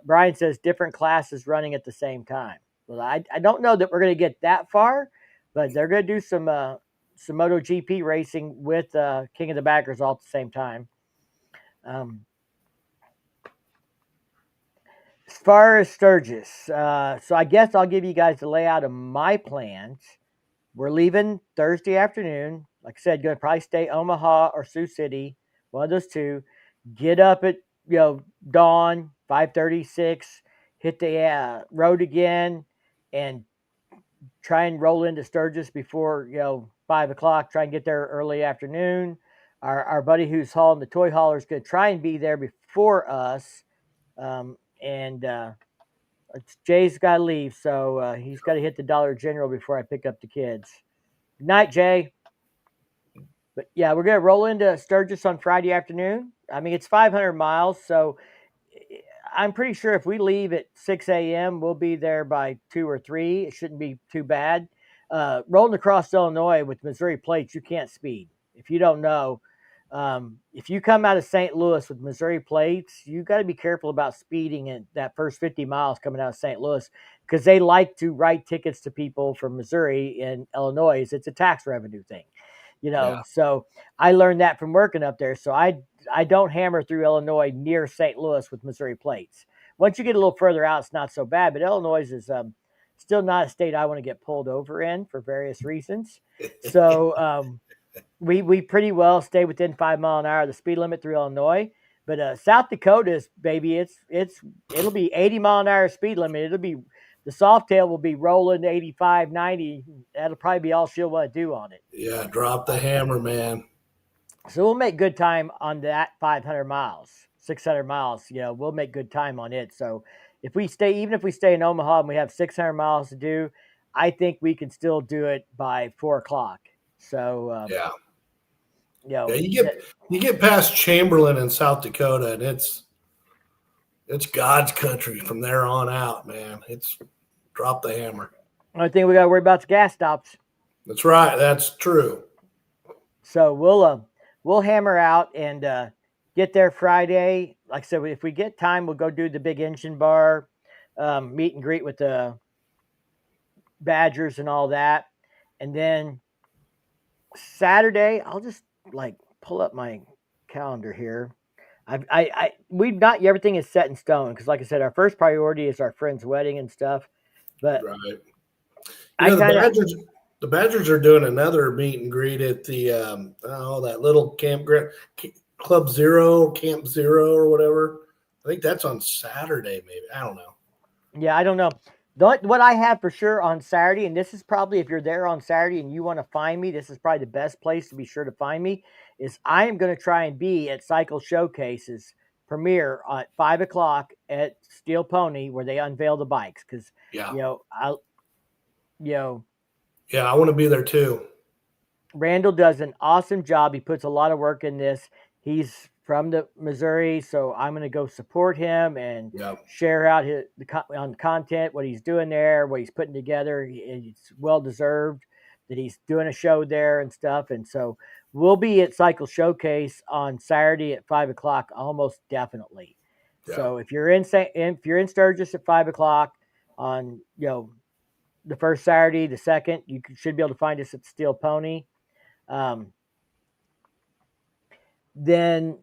Brian says different classes running at the same time. Well, I don't know that we're going to get that far, but they're going to do some MotoGP racing with King of the Baggers all at the same time. As far as Sturgis, so I guess I'll give you guys the layout of my plans. We're leaving Thursday afternoon. Like I said, going to probably stay Omaha or Sioux City, one of those two. Get up at dawn, 5:36, hit the road again, and try and roll into Sturgis before 5 o'clock. Try and get there early afternoon. Our buddy who's hauling the toy hauler is going to try and be there before us, and Jay's got to leave, so he's got to hit the Dollar General before I pick up the kids. Good night, Jay. But yeah, we're going to roll into Sturgis on Friday afternoon. I mean, it's 500 miles, so I'm pretty sure if we leave at 6 a.m., we'll be there by 2 or 3. It shouldn't be too bad. Rolling across Illinois with Missouri plates, you can't speed. If you don't know, if you come out of St. Louis with Missouri plates, you got to be careful about speeding in that first 50 miles coming out of St. Louis, because they like to write tickets to people from Missouri and Illinois. It's a tax revenue thing. So I learned that from working up there. So I don't hammer through Illinois near St. Louis with Missouri plates. Once you get a little further out, it's not so bad. But Illinois is still not a state I want to get pulled over in for various reasons. So we pretty well stay within 5 mile an hour of the speed limit through Illinois. But South Dakota's, baby, it'll be 80 mile an hour speed limit. It'll be, the Softail will be rolling 85, 90. That'll probably be all she'll want to do on it. Yeah, drop the hammer, man. So we'll make good time on that 500 miles, 600 miles. We'll make good time on it. So even if we stay in Omaha and we have 600 miles to do, I think we can still do it by 4 o'clock. So you get past Chamberlain in South Dakota, and it's God's country from there on out, man. It's drop the hammer. Only thing we got to worry about is gas stops. That's right. That's true. So we'll hammer out and get there Friday. Like I said, if we get time, we'll go do the big engine bar, meet and greet with the badgers and all that. And then Saturday, I'll just like pull up my calendar here. We've not everything is set in stone because, like I said, our first priority is our friend's wedding and stuff. But Right. I kind of The Badgers are doing another meet and greet at the that little campground, Club Zero, Camp Zero, or whatever. I think that's on Saturday, maybe. I don't know. Yeah, I don't know. What I have for sure on Saturday, and this is probably if you're there on Saturday and you want to find me, this is probably the best place to be sure to find me. Is I am going to try and be at Cycle Showcases premiere at 5 o'clock at Steel Pony where they unveil the bikes because Yeah, you know yeah, I want to be there too. Randall does an awesome job. He puts a lot of work in this. He's from the Missouri, so I'm going to go support him and Yeah, share out on the content, what he's doing there, what he's putting together. It's well deserved that he's doing a show there and stuff. And so we'll be at Cycle Showcase on Saturday at 5 o'clock, almost definitely. yeah, So if you're in Sturgis at 5 o'clock on the first Saturday, the second, you should be able to find us at Steel Pony. Then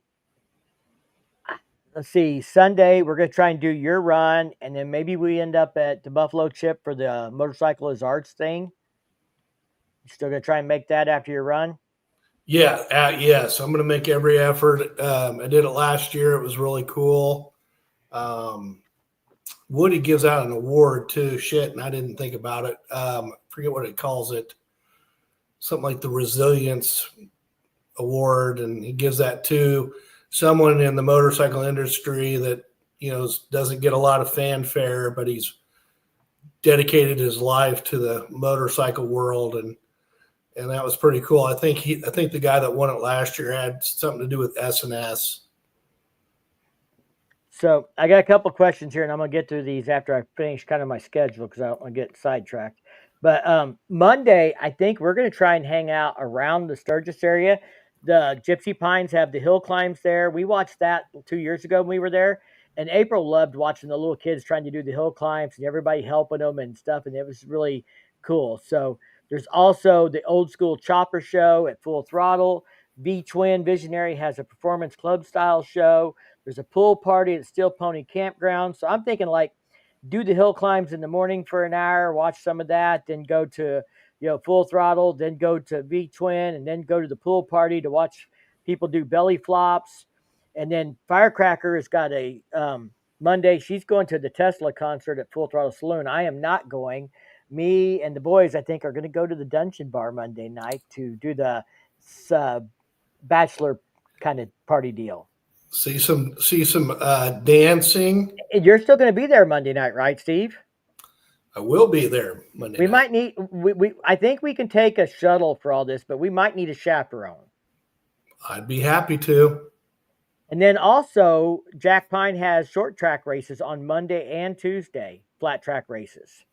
let's see, Sunday we're going to try and do your run, and then maybe we end up at the Buffalo Chip for the motorcycle Ozarks thing. You still going to try and make that after your run? yeah. Yes, I'm going to make every effort. I did it last year. It was really cool. Woody gives out an award too. Shit, and I didn't think about it. Forget what it calls it. Something like the Resilience Award, and he gives that to someone in the motorcycle industry that doesn't get a lot of fanfare, but he's dedicated his life to the motorcycle world, and that was pretty cool. I think the guy that won it last year had something to do with S&S. So I got a couple questions here, and I'm going to get through these after I finish kind of my schedule because I don't want to get sidetracked. But Monday, I think we're going to try and hang out around the Sturgis area. The Gypsy Pines have the hill climbs there. We watched that 2 years ago when we were there, and April loved watching the little kids trying to do the hill climbs and everybody helping them and stuff, and it was really cool. So there's also the old school chopper show at Full Throttle. V Twin Visionary has a performance club style show. There's a pool party at Steel Pony Campground. So I'm thinking like do the hill climbs in the morning for an hour, watch some of that, then go to Full Throttle, then go to V Twin, and then go to the pool party to watch people do belly flops. And then Firecracker has got a Monday. She's going to the Tesla concert at Full Throttle Saloon. I am not going. Me and the boys, I think, are going to go to the Dungeon Bar Monday night to do the bachelor kind of party deal. See some dancing. And you're still going to be there Monday night, right, Steve? I will be there Monday We night. might need. I think we can take a shuttle for all this, but we might need a chaperone. I'd be happy to. And then also, Jack Pine has short track races on Monday and Tuesday, flat track races.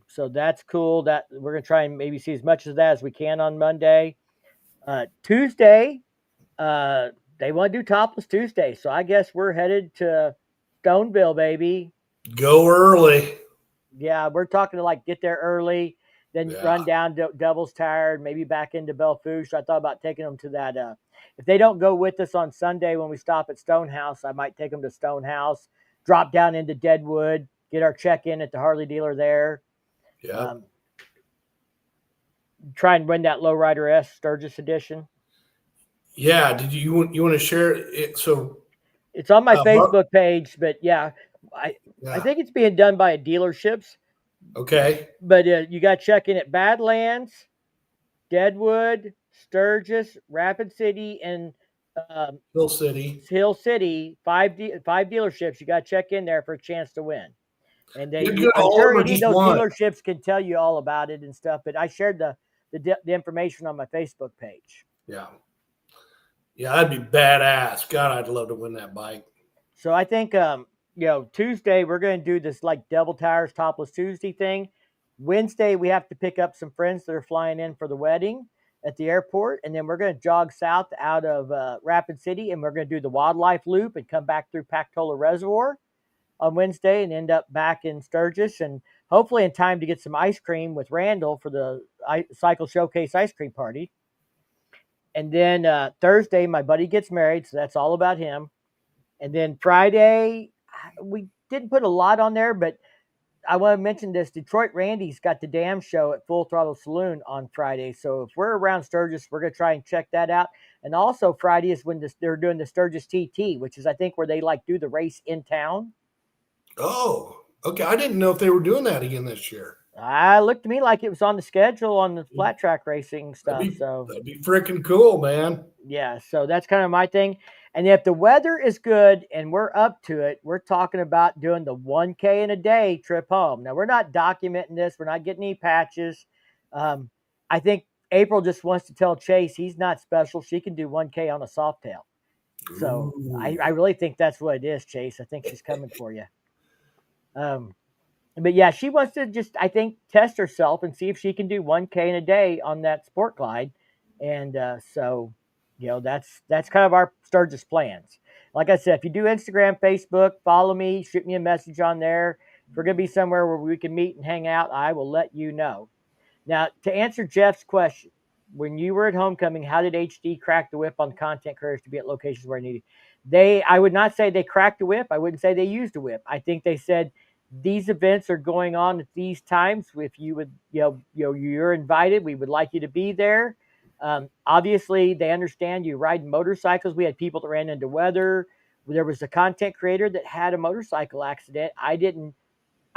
So that's cool. That we're going to try and maybe see as much of that as we can on Monday. Tuesday, they want to do Topless Tuesday, so I guess we're headed to Stoneville, baby. Go early. Yeah, we're talking to like get there early, then run down Devil's Tired, maybe back into Belfouche. I thought about taking them to that. If they don't go with us on Sunday when we stop at Stonehouse, I might take them to Stonehouse, drop down into Deadwood, get our check-in at the Harley dealer there. Yeah. Try and win that Lowrider S Sturgis edition. Yeah. Did you want to share it? So it's on my Facebook page, but I think it's being done by dealerships. Okay. But you got to check in at Badlands, Deadwood, Sturgis, Rapid City, and Hill City. Hill City, five dealerships. You got to check in there for a chance to win. And I'm sure any of those dealerships can tell you all about it and stuff. But I shared the information on my Facebook page. Yeah. Yeah, that'd be badass. God, I'd love to win that bike. So I think Tuesday we're going to do this like Devil Tires Topless Tuesday thing. Wednesday we have to pick up some friends that are flying in for the wedding at the airport, and then we're going to jog south out of Rapid City, and we're going to do the wildlife loop and come back through Pactola Reservoir on Wednesday and end up back in Sturgis, and hopefully in time to get some ice cream with Randall for the Cycle Showcase ice cream party. And then Thursday, my buddy gets married, so that's all about him. And then Friday, we didn't put a lot on there, but I want to mention this. Detroit Randy's got the Damn Show at Full Throttle Saloon on Friday. So if we're around Sturgis, we're going to try and check that out. And also Friday is when they're doing the Sturgis TT, which is, I think, where they like do the race in town. Oh, okay. I didn't know if they were doing that again this year. Looked to me like it was on the schedule on the flat track racing stuff. That'd be freaking cool, man. Yeah, so that's kind of my thing. And if the weather is good and we're up to it, we're talking about doing the 1K in a day trip home. Now, we're not documenting this. We're not getting any patches. I think April just wants to tell Chase he's not special. She can do 1K on a softail. So I really think that's what it is, Chase. I think she's coming for you. But yeah, she wants to just, I think, test herself and see if she can do 1K in a day on that Sport Glide. And so, that's kind of our Sturgis plans. Like I said, if you do Instagram, Facebook, follow me, shoot me a message on there. If we're going to be somewhere where we can meet and hang out, I will let you know. Now, to answer Jeff's question, when you were at Homecoming, how did HD crack the whip on content creators to be at locations where needed? I would not say they cracked a whip. I wouldn't say they used a whip. I think they said, these events are going on at these times. If you would, you're invited. We would like you to be there. Obviously, they understand you ride motorcycles. We had people that ran into weather. There was a content creator that had a motorcycle accident. I didn't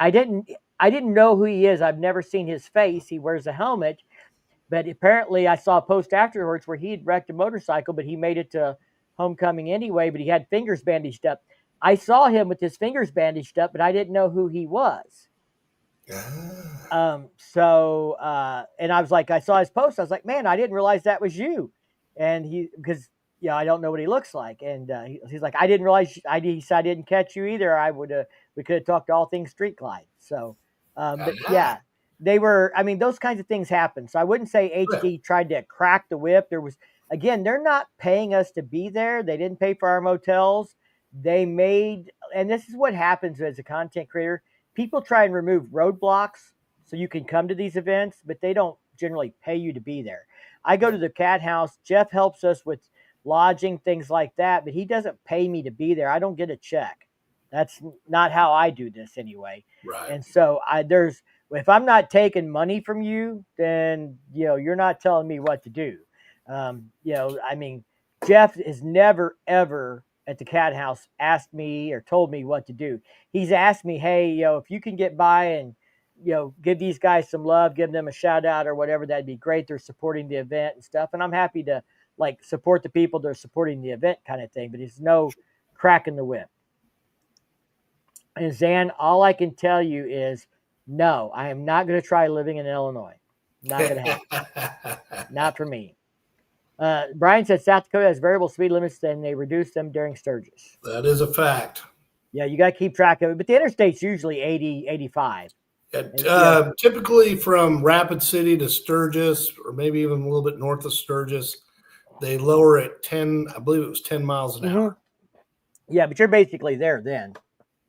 know who he is. I've never seen his face. He wears a helmet, but apparently I saw a post afterwards where he had wrecked a motorcycle, but he made it to Homecoming anyway. But he had fingers bandaged up. I saw him with his fingers bandaged up, but I didn't know who he was. And I was like, I saw his post. I was like, man, I didn't realize that was you. And because I don't know what he looks like. And he's like, I didn't realize. He said, I didn't catch you either. We could have talked all things Street Glide. So, but yeah, they were. I mean, those kinds of things happen. So I wouldn't say HD tried to crack the whip. Again, they're not paying us to be there. They didn't pay for our motels. And this is what happens as a content creator. People try and remove roadblocks so you can come to these events, but they don't generally pay you to be there. I go to the Cat House. Jeff helps us with lodging, things like that, but he doesn't pay me to be there. I don't get a check. That's not how I do this anyway. Right. And so if I'm not taking money from you, then, you're not telling me what to do. Jeff is never, ever at the Cat House asked me or told me what to do. He's asked me, hey, if you can get by and, give these guys some love, give them a shout out or whatever, that'd be great. They're supporting the event and stuff. And I'm happy to support the people that are supporting the event kind of thing, but it's no cracking the whip. And Zan, all I can tell you is no, I am not going to try living in Illinois. Not going to happen. Not for me. Brian said South Dakota has variable speed limits and they reduce them during Sturgis. That is a fact. Yeah, you got to keep track of it. But the interstate's usually 80, 85. Typically from Rapid City to Sturgis, or maybe even a little bit north of Sturgis, they lower it 10, I believe it was 10 miles an hour. Yeah, but you're basically there then.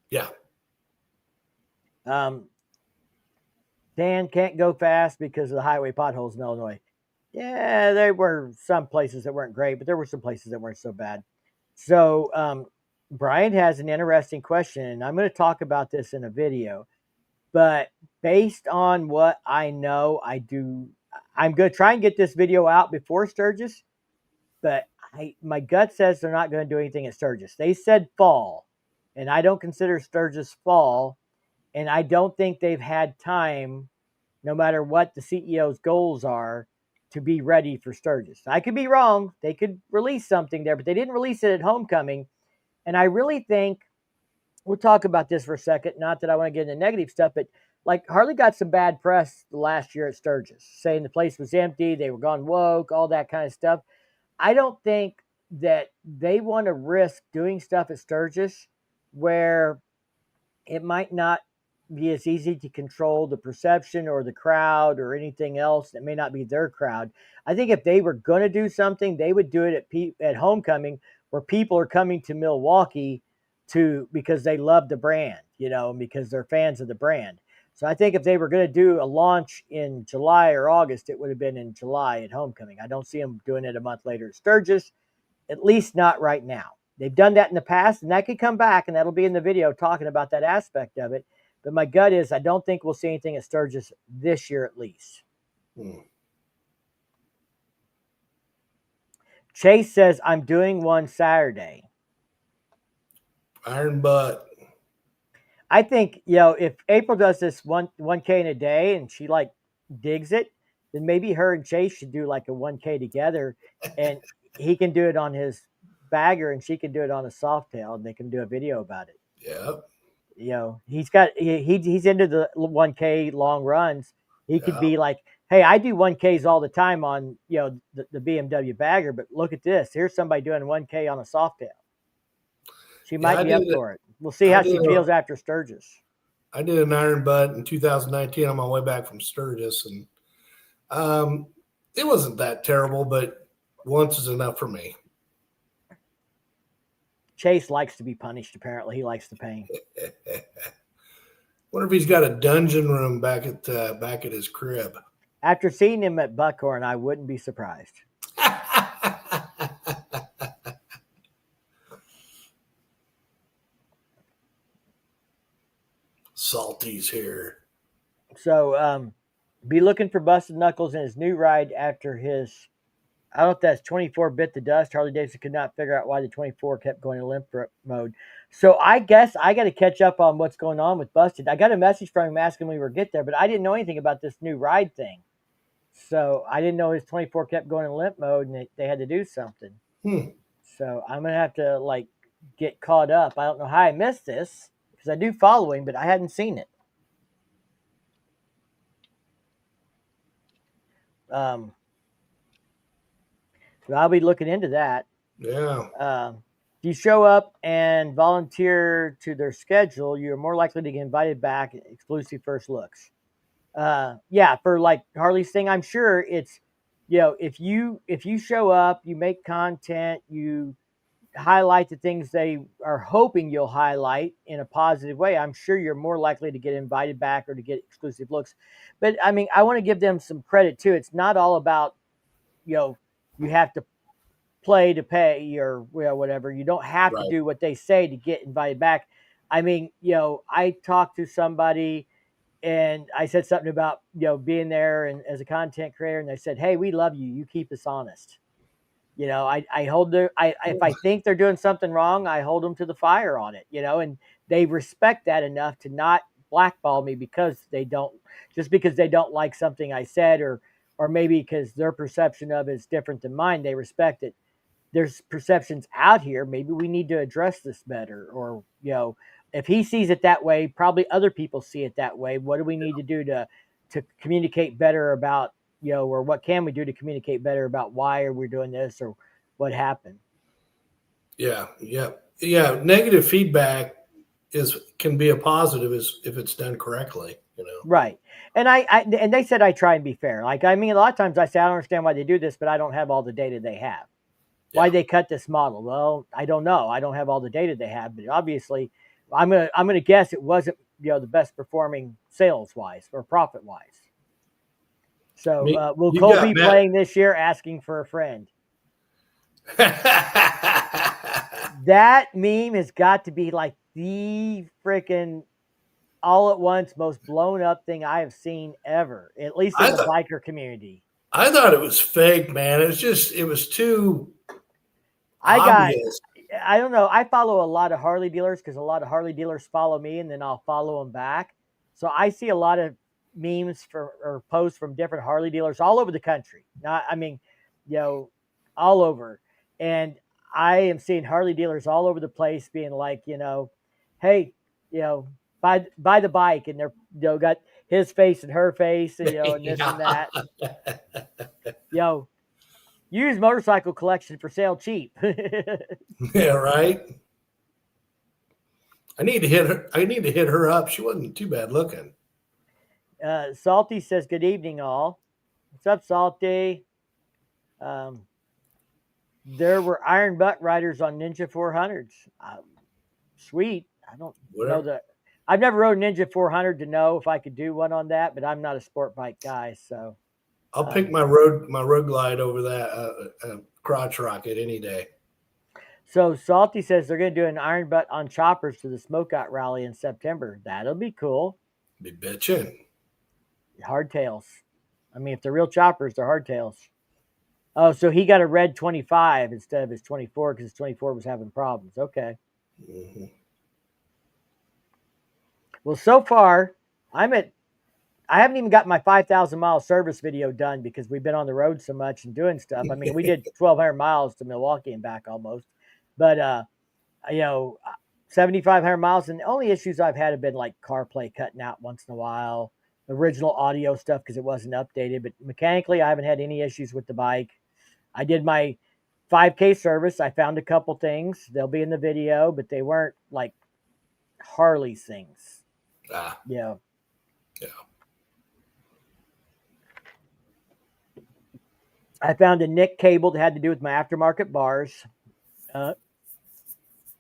Yeah. Dan can't go fast because of the highway potholes in Illinois. Yeah, there were some places that weren't great, but there were some places that weren't so bad. So Brian has an interesting question, and I'm going to talk about this in a video. But based on what I know, I'm going to try and get this video out before Sturgis. But my gut says they're not going to do anything at Sturgis. They said fall, and I don't consider Sturgis fall. And I don't think they've had time, no matter what the CEO's goals are, to be ready for Sturgis. I could be wrong. They could release something there, but they didn't release it at Homecoming. And I really think, we'll talk about this for a second, not that I want to get into negative stuff, but Harley got some bad press last year at Sturgis, saying the place was empty, they were gone woke, all that kind of stuff. I don't think that they want to risk doing stuff at Sturgis where it might not be as easy to control the perception or the crowd or anything else that may not be their crowd. I think if they were going to do something, they would do it at Homecoming, where people are coming to Milwaukee because they love the brand, because they're fans of the brand. So I think if they were going to do a launch in July or August, it would have been in July at Homecoming. I don't see them doing it a month later at Sturgis, at least not right now. They've done that in the past, and that could come back, and that'll be in the video talking about that aspect of it. But my gut is I don't think we'll see anything at Sturgis this year at least. Chase says, I'm doing one Saturday. Iron butt. I think, if April does this 1K in a day and she like digs it, then maybe her and Chase should do like a 1K together, and he can do it on his bagger and she can do it on a softail, and they can do a video about it. Yep. He's into the 1K long runs. He could be like, hey, I do 1Ks all the time on, the BMW bagger, but look at this. Here's somebody doing 1K on a softail. She might be up for it. We'll see how she feels after Sturgis. I did an iron butt in 2019 on my way back from Sturgis, and it wasn't that terrible, but once is enough for me. Chase likes to be punished, apparently. He likes the pain. Wonder if he's got a dungeon room back at his crib. After seeing him at Buckhorn, I wouldn't be surprised. Salty's here. So be looking for Busted Knuckles in his new ride after his, I don't know if that's 24 bit the dust. Harley Davidson could not figure out why the 24 kept going to limp mode. So I guess I got to catch up on what's going on with Busted. I got a message from him asking when we were get there, but I didn't know anything about this new ride thing. So I didn't know his 24 kept going in limp mode, and they had to do something. So I'm going to have to get caught up. I don't know how I missed this because I do follow him, but I hadn't seen it. So I'll be looking into that. Yeah. If you show up and volunteer to their schedule, you're more likely to get invited back. Exclusive first looks. For like Harley's thing, I'm sure it's, if you show up, you make content, you highlight the things they are hoping you'll highlight in a positive way, I'm sure you're more likely to get invited back or to get exclusive looks. But I mean, I want to give them some credit too. It's not all about, you have to play to pay or whatever. You don't have to do what they say to get invited back. I mean, I talked to somebody and I said something about, being there and as a content creator, and they said, hey, we love you. You keep us honest. I hold if I think they're doing something wrong, I hold them to the fire on it, and they respect that enough to not blackball me because they don't like something I said, or maybe because their perception of it is different than mine. They respect it. There's perceptions out here. Maybe we need to address this better, or, if he sees it that way, probably other people see it that way. What do we need to do to communicate better about, or what can we do to communicate better about why are we doing this or what happened? Yeah. Negative feedback can be a positive if it's done correctly, Right. And and they said I try and be fair. Like, I mean, a lot of times I say, I don't understand why they do this, but I don't have all the data they have. Why they cut this model? Well, I don't know. I don't have all the data they have, but obviously I'm gonna guess it wasn't, the best performing sales wise or profit wise. So will Cole be playing this year? Asking for a friend. That meme has got to be like the freaking all at once most blown up thing I have seen ever, at least in the biker community. I thought it was fake, man. It was too obvious. I don't know. I follow a lot of Harley dealers because a lot of Harley dealers follow me, and then I'll follow them back. So I see a lot of memes or posts from different Harley dealers all over the country. All over. And I am seeing Harley dealers all over the place being like, hey, buy the bike, and they're got his face and her face, and and this and that. Used motorcycle collection for sale cheap. Yeah, right. I need to hit her up. She wasn't too bad looking. Salty says, good evening, all. What's up, Salty? There were iron butt riders on Ninja 400s. Sweet. I don't know that. I've never rode a Ninja 400 to know if I could do one on that, but I'm not a sport bike guy, so I'll pick my road glide over that crotch rocket any day. So Salty says they're going to do an iron butt on choppers to the Smokeout Rally in September. That'll be cool. Be bitching. Hardtails. I mean, if they're real choppers, they're hardtails. Oh, so he got a red 25 instead of his 24 because his 24 was having problems. Okay. Mm-hmm. Well, so far, I haven't even got my 5,000 mile service video done because we've been on the road so much and doing stuff. I mean, we did 1,200 miles to Milwaukee and back almost, but 7,500 miles. And the only issues I've had have been like CarPlay cutting out once in a while, original audio stuff because it wasn't updated. But mechanically, I haven't had any issues with the bike. I did my 5K service. I found a couple things. They'll be in the video, but they weren't like Harley things. Yeah. I found a Nick cable that had to do with my aftermarket bars.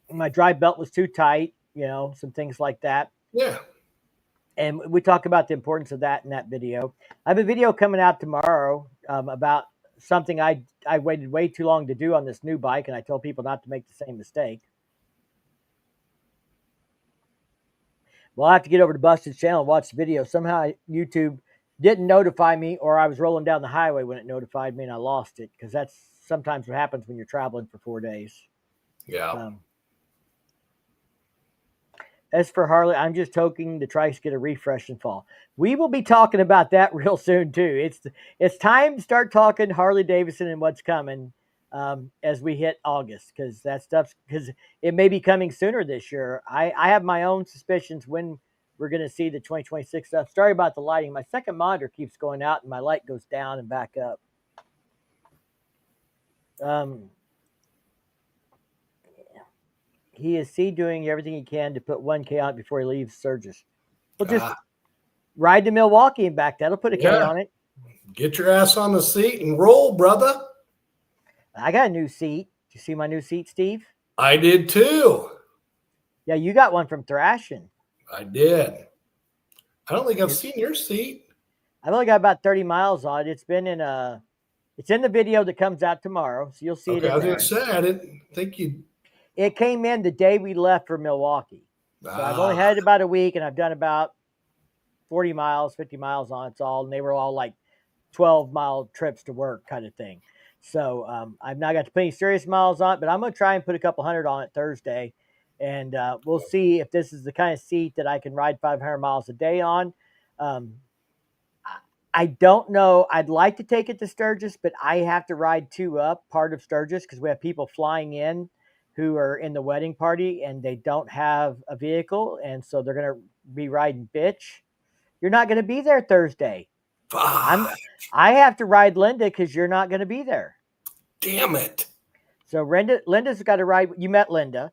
My drive belt was too tight, some things like that. Yeah. And we talk about the importance of that in that video. I have a video coming out tomorrow about something I waited way too long to do on this new bike, and I told people not to make the same mistake. Well, I have to get over to Busted's channel and watch the video. Somehow YouTube didn't notify me, or I was rolling down the highway when it notified me and I lost it, because that's sometimes what happens when you're traveling for 4 days. Yeah. As for Harley, I'm just hoping the trikes get a refresh in fall. We will be talking about that real soon too. It's time to start talking Harley Davidson and what's coming as we hit August, because it may be coming sooner this year. I have my own suspicions when we're going to see the 2026 stuff. Sorry about the lighting. My second monitor keeps going out and my light goes down and back up. He is doing everything he can to put 1K on it before he leaves Sturgis. Well, just ride to Milwaukee and back. That'll put a K on it. Get your ass on the seat and roll, brother. I got a new seat. Did you see my new seat, Steve? I did too. Yeah, you got one from Thrashing. I did. I don't think I've seen your seat. I've only got about 30 miles on it. It's in the video that comes out tomorrow, so you'll see it. I was going to say, I didn't think you. It came in the day we left for Milwaukee. So I've only had it about a week, and I've done about 40 miles, 50 miles on it all, and they were all like 12-mile trips to work kind of thing. So I've not got to put any serious miles on it, but I'm going to try and put a couple hundred on it Thursday, and we'll see if this is the kind of seat that I can ride 500 miles a day on. I don't know. I'd like to take it to Sturgis, but I have to ride 2 up, part of Sturgis, because we have people flying in who are in the wedding party and they don't have a vehicle, and so they're going to be riding bitch. You're not going to be there Thursday. I have to ride Linda because you're not going to be there. Damn it. So Linda's got to ride. You met Linda.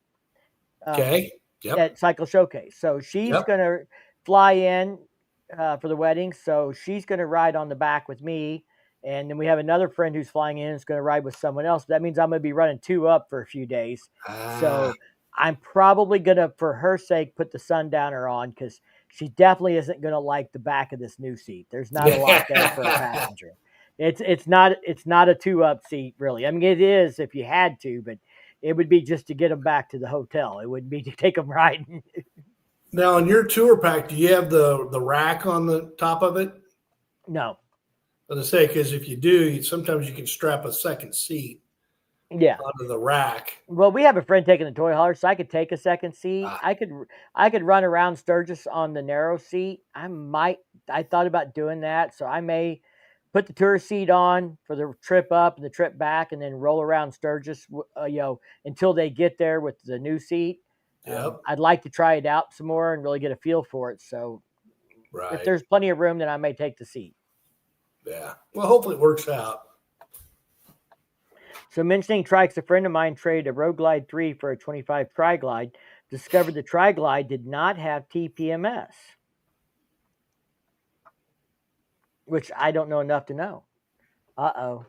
Okay. Yep. At Cycle Showcase. So she's going to fly in for the wedding. So she's going to ride on the back with me. And then we have another friend who's flying in who's going to ride with someone else. That means I'm going to be running 2 up for a few days. So I'm probably going to, for her sake, put the sundowner on, because she definitely isn't going to like the back of this new seat. There's not a lot there for a passenger. It's not a 2 up seat, really. I mean, it is if you had to, but it would be just to get them back to the hotel. It wouldn't be to take them riding. Now, in your tour pack, do you have the rack on the top of it? No. I was going to say, because if you do, sometimes you can strap a second seat onto the rack. Well, we have a friend taking the toy hauler, so I could take a second seat. I could run around Sturgis on the narrow seat. I thought about doing that, so I may put the tour seat on for the trip up and the trip back, and then roll around Sturgis, until they get there with the new seat. I'd like to try it out some more and really get a feel for it. So if there's plenty of room, then I may take the seat. Yeah. Well, hopefully it works out. So mentioning trikes, a friend of mine traded a Road Glide 3 for a 25 Tri-Glide, discovered the Tri-Glide did not have TPMS, which I don't know enough to know. Uh-oh.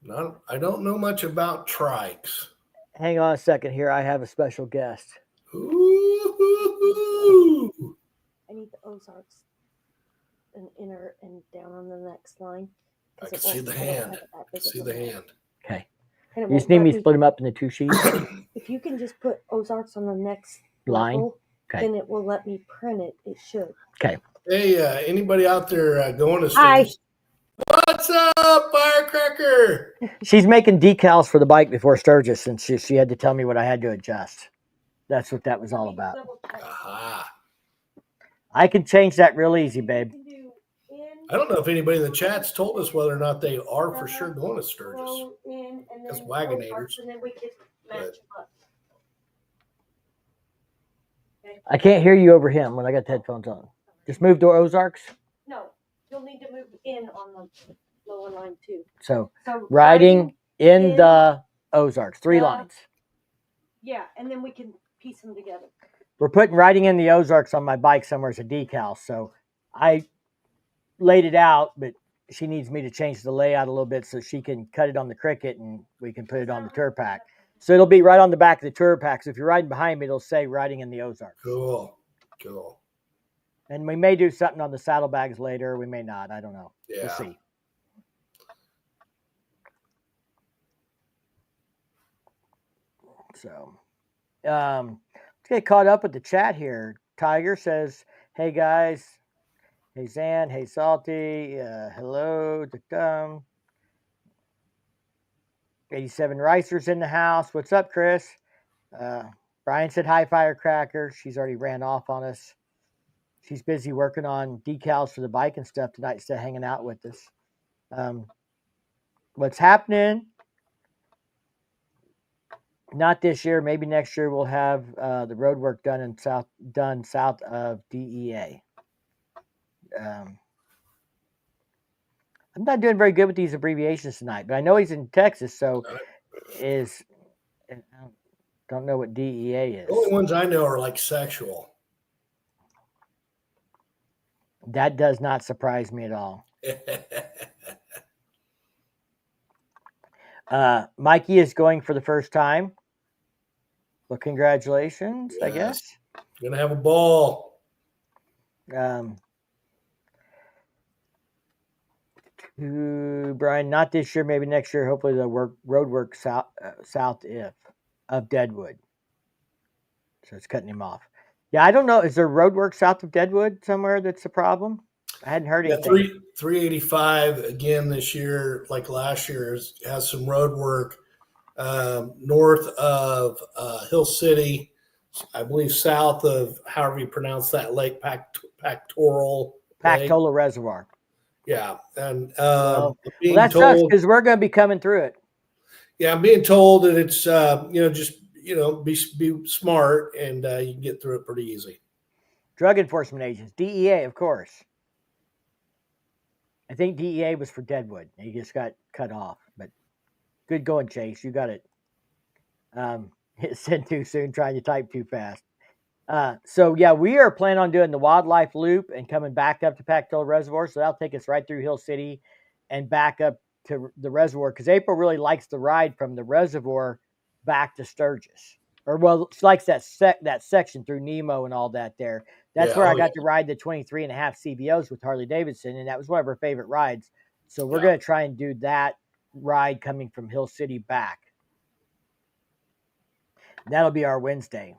No, I don't know much about trikes. Hang on a second here. I have a special guest. Ooh. Ooh. I need the Ozarks and inner and down on the next line. I can see the hand. See the hand. Okay. And You just need me to split them up into 2 sheets? If you can just put Ozarks on the next line, level, okay, then it will let me print it. It should. Okay. Hey, anybody out there going to Sturgis? What's up, Firecracker? She's making decals for the bike before Sturgis, and she had to tell me what I had to adjust. That's what that was all about. Aha. I can change that real easy, babe. I don't know if anybody in the chat's told us whether or not they are for sure going to Sturgis. As wagonators. But I can't hear you over him when I got the headphones on. Just move to Ozarks. No, you'll need to move in on the lower line too. So riding in the Ozarks, 3 lines. Yeah, and then we can piece them together. We're putting riding in the Ozarks on my bike somewhere as a decal. So I laid it out, but she needs me to change the layout a little bit so she can cut it on the Cricut and we can put it on the tour pack. So it'll be right on the back of the tour pack. So if you're riding behind me, it'll say riding in the Ozarks. Cool. And we may do something on the saddlebags later. We may not. I don't know. Yeah. We'll see. So, let's get caught up with the chat here. Tiger says, hey, guys. Hey, Zan. Hey, Salty. Hello. 87 Ricers in the house. What's up, Chris? Brian said, hi, Firecracker. She's already ran off on us. She's busy working on decals for the bike and stuff tonight instead of hanging out with us. What's happening? Not this year. Maybe next year we'll have the road work done south of DEA. I'm not doing very good with these abbreviations tonight, but I know he's in Texas, so I don't know what DEA is. The only ones I know are like sexual. That does not surprise me at all. Mikey is going for the first time. Well, congratulations, yes. I guess. Gonna have a ball. Brian, not this year, maybe next year. Hopefully the road work south of Deadwood. So it's cutting him off. Yeah, I don't know. Is there road work south of Deadwood somewhere that's a problem? I hadn't heard anything. 385 again this year, like last year, has some road work north of Hill City, I believe south of, however you pronounce that lake, Pactola Reservoir. Yeah, and well, that sucks because we're going to be coming through it. Yeah, I'm being told that it's just be smart and you can get through it pretty easy. Drug enforcement agents, DEA, of course. I think DEA was for Deadwood. He just got cut off, but good going, Chase. You got it. Hit send too soon, trying to type too fast. So yeah, we are planning on doing the wildlife loop and coming back up to Pactola Reservoir. So that'll take us right through Hill City and back up to the reservoir. Because April really likes the ride from the reservoir back to Sturgis. Or well, she likes that section through Nemo and all that there. That's where I got to ride the 23.5 CVOs with Harley Davidson, and that was one of her favorite rides. So we're going to try and do that ride coming from Hill City back. That'll be our Wednesday.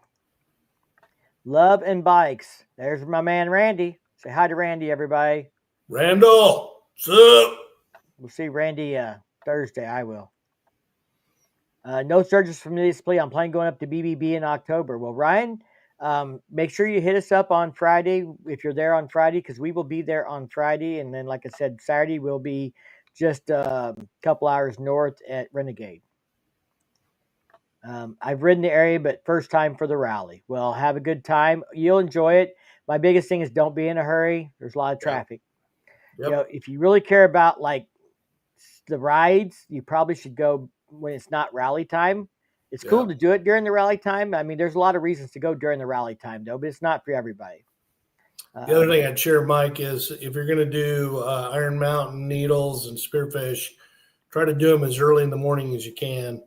Love and bikes. There's my man Randy. Say hi to Randy, everybody. Randall, what's up? We'll see Randy Thursday. I will. No Sturgis from this plea. I'm planning going up to BBB in October. Well, Ryan, make sure you hit us up on Friday if you're there on Friday, because we will be there on Friday. And then, like I said, Saturday we'll be just a couple hours north at Renegade. I've ridden the area, but first time for the rally. Well, have a good time. You'll enjoy it. My biggest thing is don't be in a hurry. There's a lot of traffic. Yep. If you really care about like the rides, you probably should go when it's not rally time. It's cool to do it during the rally time. I mean, there's a lot of reasons to go during the rally time, though, but it's not for everybody. The other thing I'd share, Mike, is if you're going to do Iron Mountain, Needles, and Spearfish, try to do them as early in the morning as you can.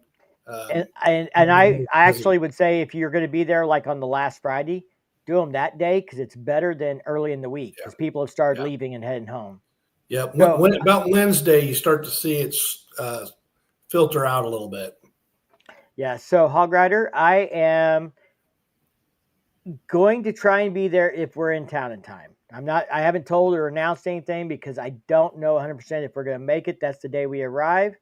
And I actually would say if you're going to be there like on the last Friday, do them that day because it's better than early in the week because people have started leaving and heading home. Yep. So, when about Wednesday, you start to see it filter out a little bit. yeah. So Hog Rider, I am going to try and be there if we're in town in time. I haven't told or announced anything because I don't know 100% if we're going to make it. That's the day we arrive.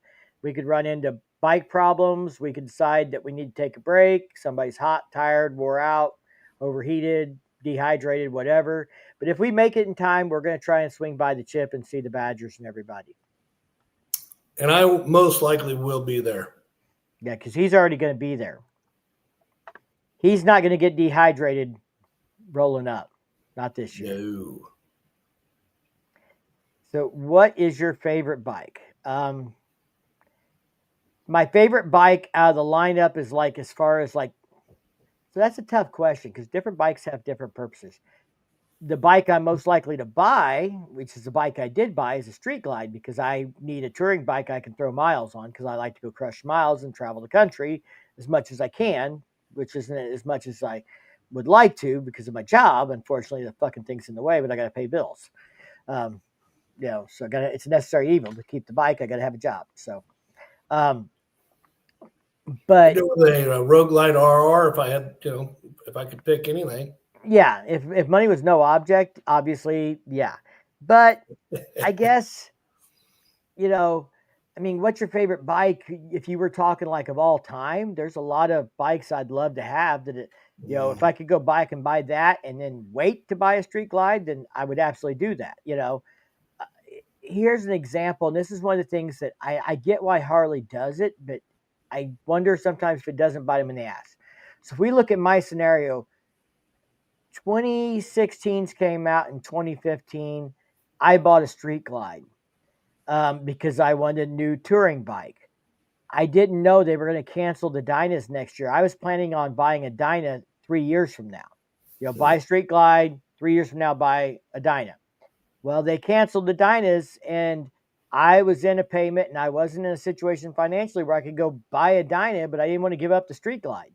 We could run into bike problems. We could decide that we need to take a break. Somebody's hot, tired, wore out, overheated, dehydrated, whatever. But if we make it in time, we're going to try and swing by the chip and see the Badgers and everybody. And I most likely will be there. Yeah, because he's already going to be there. He's not going to get dehydrated rolling up. Not this year. No. So what is your favorite bike? My favorite bike out of the lineup is like, as far as like, so that's a tough question because different bikes have different purposes. The bike I'm most likely to buy, which is the bike I did buy, is a Street Glide because I need a touring bike I can throw miles on because I like to go crush miles and travel the country as much as I can, which isn't as much as I would like to because of my job. Unfortunately, the fucking thing's in the way, but I got to pay bills. So it's a necessary evil to keep the bike. I got to have a job. So, but do with a Rogue Glide RR if I had, if I could pick anything. Yeah, if money was no object, obviously, yeah. But I guess, what's your favorite bike? If you were talking like of all time, there's a lot of bikes I'd love to have that, if I could go back and buy that and then wait to buy a Street Glide, then I would absolutely do that. Here's an example, and this is one of the things that I get why Harley does it, but I wonder sometimes if it doesn't bite him in the ass. So if we look at my scenario, 2016s came out in 2015. I bought a Street Glide because I wanted a new touring bike. I didn't know they were going to cancel the Dynas next year. I was planning on buying a Dyna 3 years from now. Buy a Street Glide, 3 years from now, buy a Dyna. Well, they canceled the Dynas, and I was in a payment, and I wasn't in a situation financially where I could go buy a Dyna, but I didn't want to give up the Street Glide.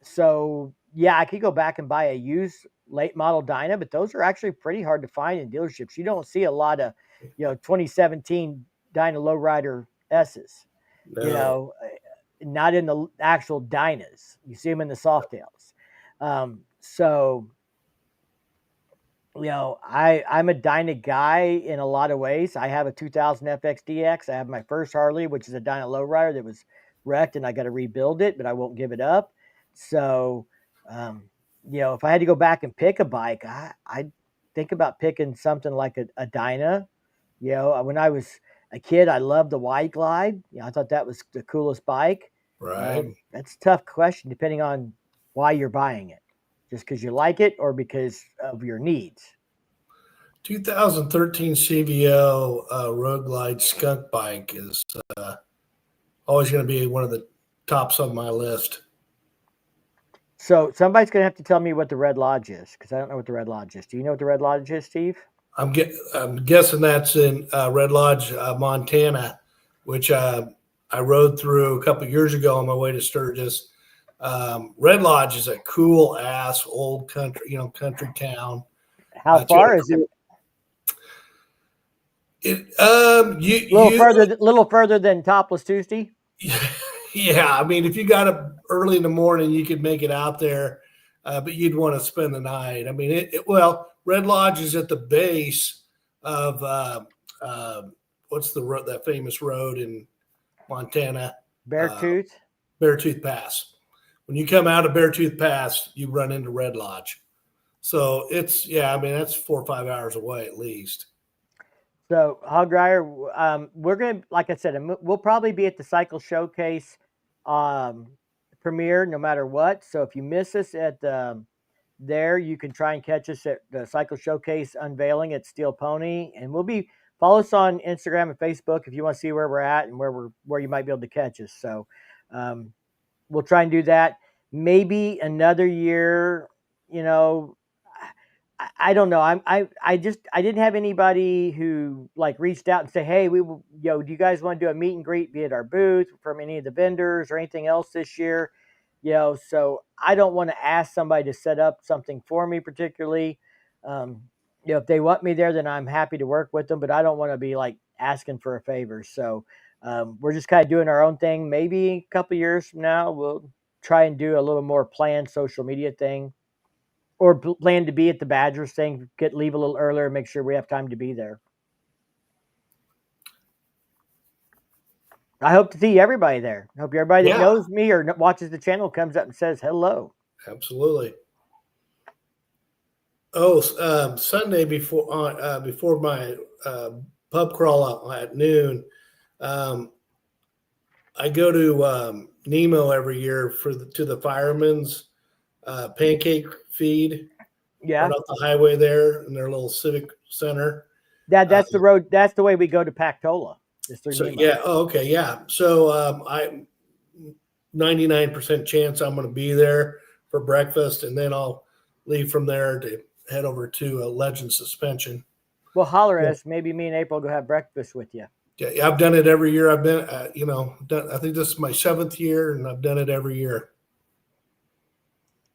So yeah, I could go back and buy a used late model Dyna, but those are actually pretty hard to find in dealerships. You don't see a lot of, 2017 Dyna Lowrider S's, No. Not in the actual Dynas. You see them in the Softails. I'm a Dyna guy in a lot of ways. I have a 2000 FXDX. I have my first Harley, which is a Dyna Lowrider that was wrecked, and I got to rebuild it, but I won't give it up. So, if I had to go back and pick a bike, I'd think about picking something like a Dyna. When I was a kid, I loved the Wide Glide. I thought that was the coolest bike. Right. That's a tough question depending on why you're buying it. Just because you like it or because of your needs. 2013 CVO Rogue Glide skunk bike is always going to be one of the tops on my list. So somebody's going to have to tell me what the Red Lodge is because I don't know what the Red Lodge is. Do you know what the Red Lodge is, Steve? I'm guessing that's in Red Lodge, Montana, which I rode through a couple of years ago on my way to Sturgis. Red Lodge is a cool ass old country, country town. How far is it? Little further than Topless Tuesday. Yeah, I mean, if you got up early in the morning, you could make it out there, but you'd want to spend the night. I mean, Red Lodge is at the base of what's the road? That famous road in Montana, Beartooth Pass. When you come out of Beartooth Pass, you run into Red Lodge. So that's 4 or 5 hours away at least. So Hog Rider, we're going to, like I said, we'll probably be at the Cycle Showcase premiere no matter what. So if you miss us at there, you can try and catch us at the Cycle Showcase unveiling at Steel Pony. And follow us on Instagram and Facebook if you want to see where we're at and where you might be able to catch us. So we'll try and do that. Maybe another year, I don't know. I didn't have anybody who reached out and say, hey, do you guys want to do a meet and greet, be at our booth from any of the vendors or anything else this year? So I don't want to ask somebody to set up something for me particularly. Um, if they want me there, then I'm happy to work with them, but I don't want to be like asking for a favor. So we're just kind of doing our own thing. Maybe a couple years from now, we'll try and do a little more planned social media thing, or plan to be at the Badgers thing, leave a little earlier, make sure we have time to be there. I hope to see everybody there. I hope everybody that knows me or watches the channel comes up and says hello. Absolutely. Oh, Sunday before my pub crawl at noon, I go to Nemo every year to the firemen's pancake feed. Yeah, right off the highway there in their little civic center. That's the road. That's the way we go to Pactola. So yeah, okay, yeah. So I 99% chance I'm going to be there for breakfast, and then I'll leave from there to head over to Legend Suspension. Well, holler at us. Maybe me and April go have breakfast with you. Yeah, I've done it every year. I've been, I think this is my 7th year, and I've done it every year.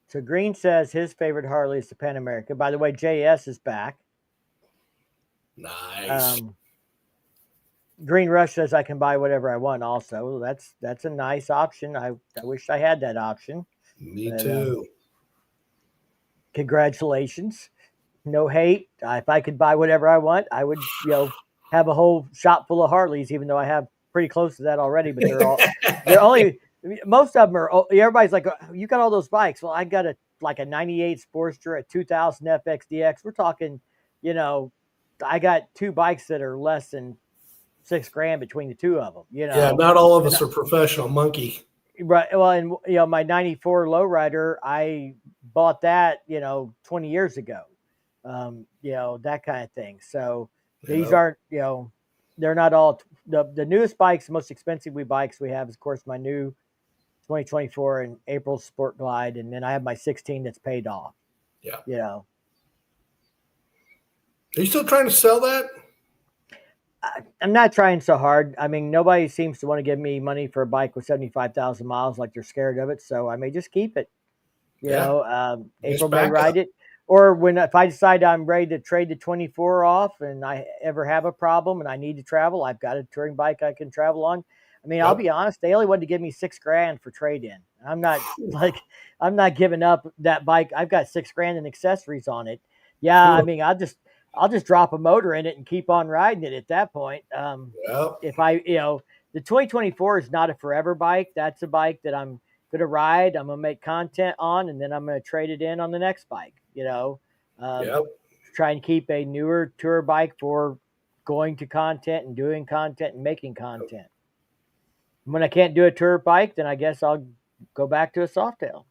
So Green says his favorite Harley is the Pan America. By the way, JS is back. Nice. Green Rush says I can buy whatever I want. Also, that's a nice option. I wish I had that option. Me too. Congratulations. No hate. If I could buy whatever I want, I would, have a whole shop full of Harleys. Even though I have pretty close to that already, but they're only. Most of them are. Everybody's like, you got all those bikes. Well, I got a 98 Sportster, a 2000 FXDX. We're talking, I got 2 bikes that are less than $6,000 between the 2 of them. Yeah, not all of us are professional monkey. Right. Well, and my 94 lowrider, I bought that 20 years ago. That kind of thing. So these aren't they're not all the newest bikes. The most expensive bikes we have is, of course, my new 2024 and April Sport Glide, and then I have my 16 that's paid off. Yeah. Are you still trying to sell that? I'm not trying so hard. I mean, nobody seems to want to give me money for a bike with 75,000 miles, like they're scared of it. So I may just keep it. April may ride it, or if I decide I'm ready to trade the 24 off, and I ever have a problem and I need to travel, I've got a touring bike I can travel on. I mean, I'll be honest, they only wanted to give me $6,000 for trade-in. I'm not giving up that bike. I've got $6,000 in accessories on it. Yeah, I mean, I'll just drop a motor in it and keep on riding it at that point. If the 2024 is not a forever bike. That's a bike that I'm going to ride. I'm going to make content on, and then I'm going to trade it in on the next bike, try and keep a newer tour bike for going to content and doing content and making content. When I can't do a tour bike, then I guess I'll go back to a Softail.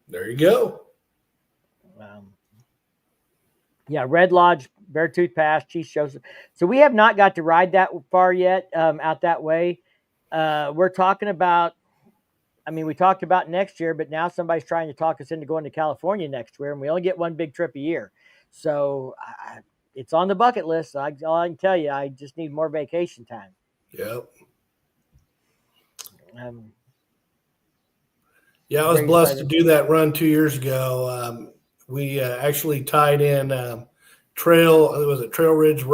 There you go. Red Lodge, Beartooth Pass, Chief Joseph. So we have not got to ride that far yet, out that way. We're talking about, we talked about next year, but now somebody's trying to talk us into going to California next year, and we only get one big trip a year. So it's on the bucket list. All I can tell you, I just need more vacation time. Yep. I was blessed to do that run 2 years ago. We actually tied in Trail Ridge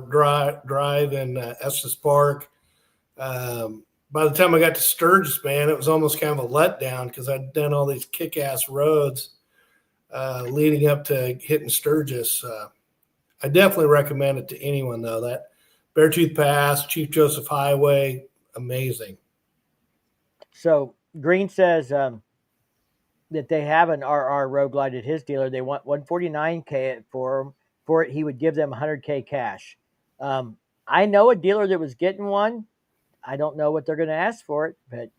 Drive in Estes Park. By the time I got to Sturgis, man, it was almost kind of a letdown because I'd done all these kick-ass roads leading up to hitting Sturgis. I definitely recommend it to anyone, though. That Beartooth Pass, Chief Joseph Highway, amazing. So Green says that they have an RR Road Glide at his dealer. They want $149,000 for it. He would give them $100,000 cash. I know a dealer that was getting one. I don't know what they're going to ask for it, but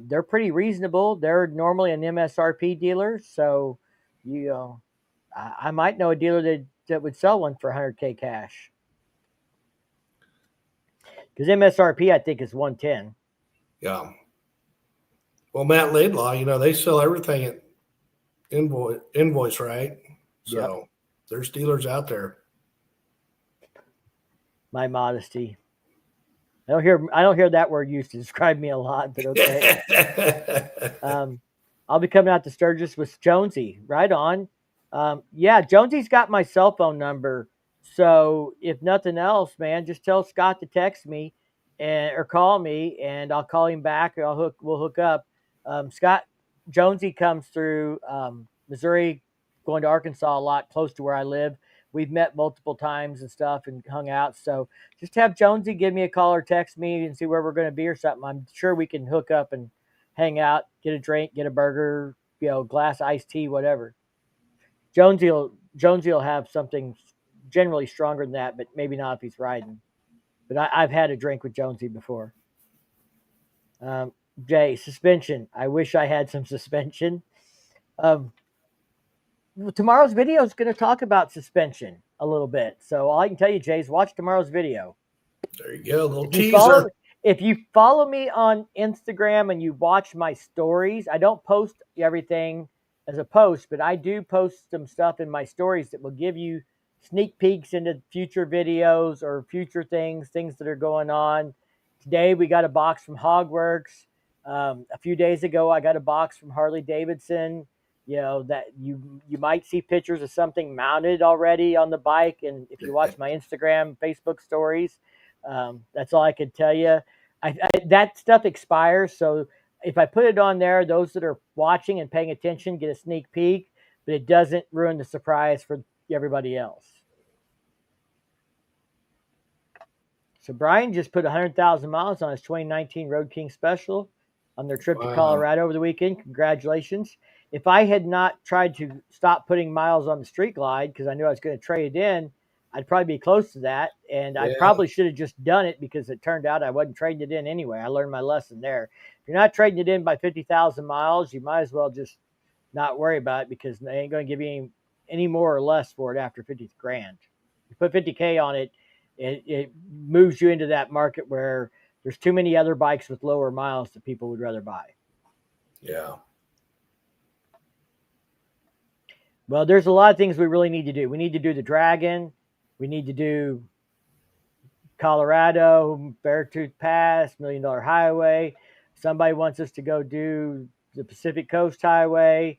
they're pretty reasonable. They're normally an MSRP dealer, so I might know a dealer that would sell one for $100,000 cash. Because MSRP, I think, is $110,000. Yeah. Well, Matt Laidlaw, they sell everything at invoice, right? So there's dealers out there. My modesty. I don't hear that word used to describe me a lot, but okay. I'll be coming out to Sturgis with Jonesy. Right on. Yeah, Jonesy's got my cell phone number. So if nothing else, man, just tell Scott to text me or call me, and I'll call him back. Or we'll hook up. Scott Jonesy comes through Missouri, going to Arkansas a lot, close to where I live. We've met multiple times and stuff and hung out. So just have Jonesy give me a call or text me and see where we're going to be or something. I'm sure we can hook up and hang out, get a drink, get a burger, glass iced tea, whatever. Jonesy will have something generally stronger than that, but maybe not if he's riding. But I've had a drink with Jonesy before. Um, Jay, suspension. I wish I had some suspension. Um, Tomorrow's video is going to talk about suspension a little bit. So all I can tell you, Jay, is watch tomorrow's video. There you go, a little If you teaser. follow me on Instagram and you watch my stories, I don't post everything as a post, but I do post some stuff in my stories that will give you sneak peeks into future videos or future things that are going on. Today we got a box from Hogworks. A few days ago I got a box from Harley Davidson. That you might see pictures of something mounted already on the bike, and if you watch my Instagram, Facebook stories. That's all I can tell you. That stuff expires, so if I put it on there, those that are watching and paying attention get a sneak peek, but it doesn't ruin the surprise for everybody else. So Brian just put 100,000 miles on his 2019 Road King Special on their trip to Colorado over the weekend. Congratulations. If I had not tried to stop putting miles on the Street Glide because I knew I was going to trade it in, I'd probably be close to that. And I probably should have just done it because it turned out I wasn't trading it in anyway. I learned my lesson there. If you're not trading it in by 50,000 miles, you might as well just not worry about it because they ain't going to give you any more or less for it after 50 grand. You put 50K on it, it moves you into that market where there's too many other bikes with lower miles that people would rather buy. Yeah. Well, there's a lot of things we really need to do. We need to do the Dragon. We need to do Colorado, Beartooth Pass, $1 Million Highway. Somebody wants us to go do the Pacific Coast Highway.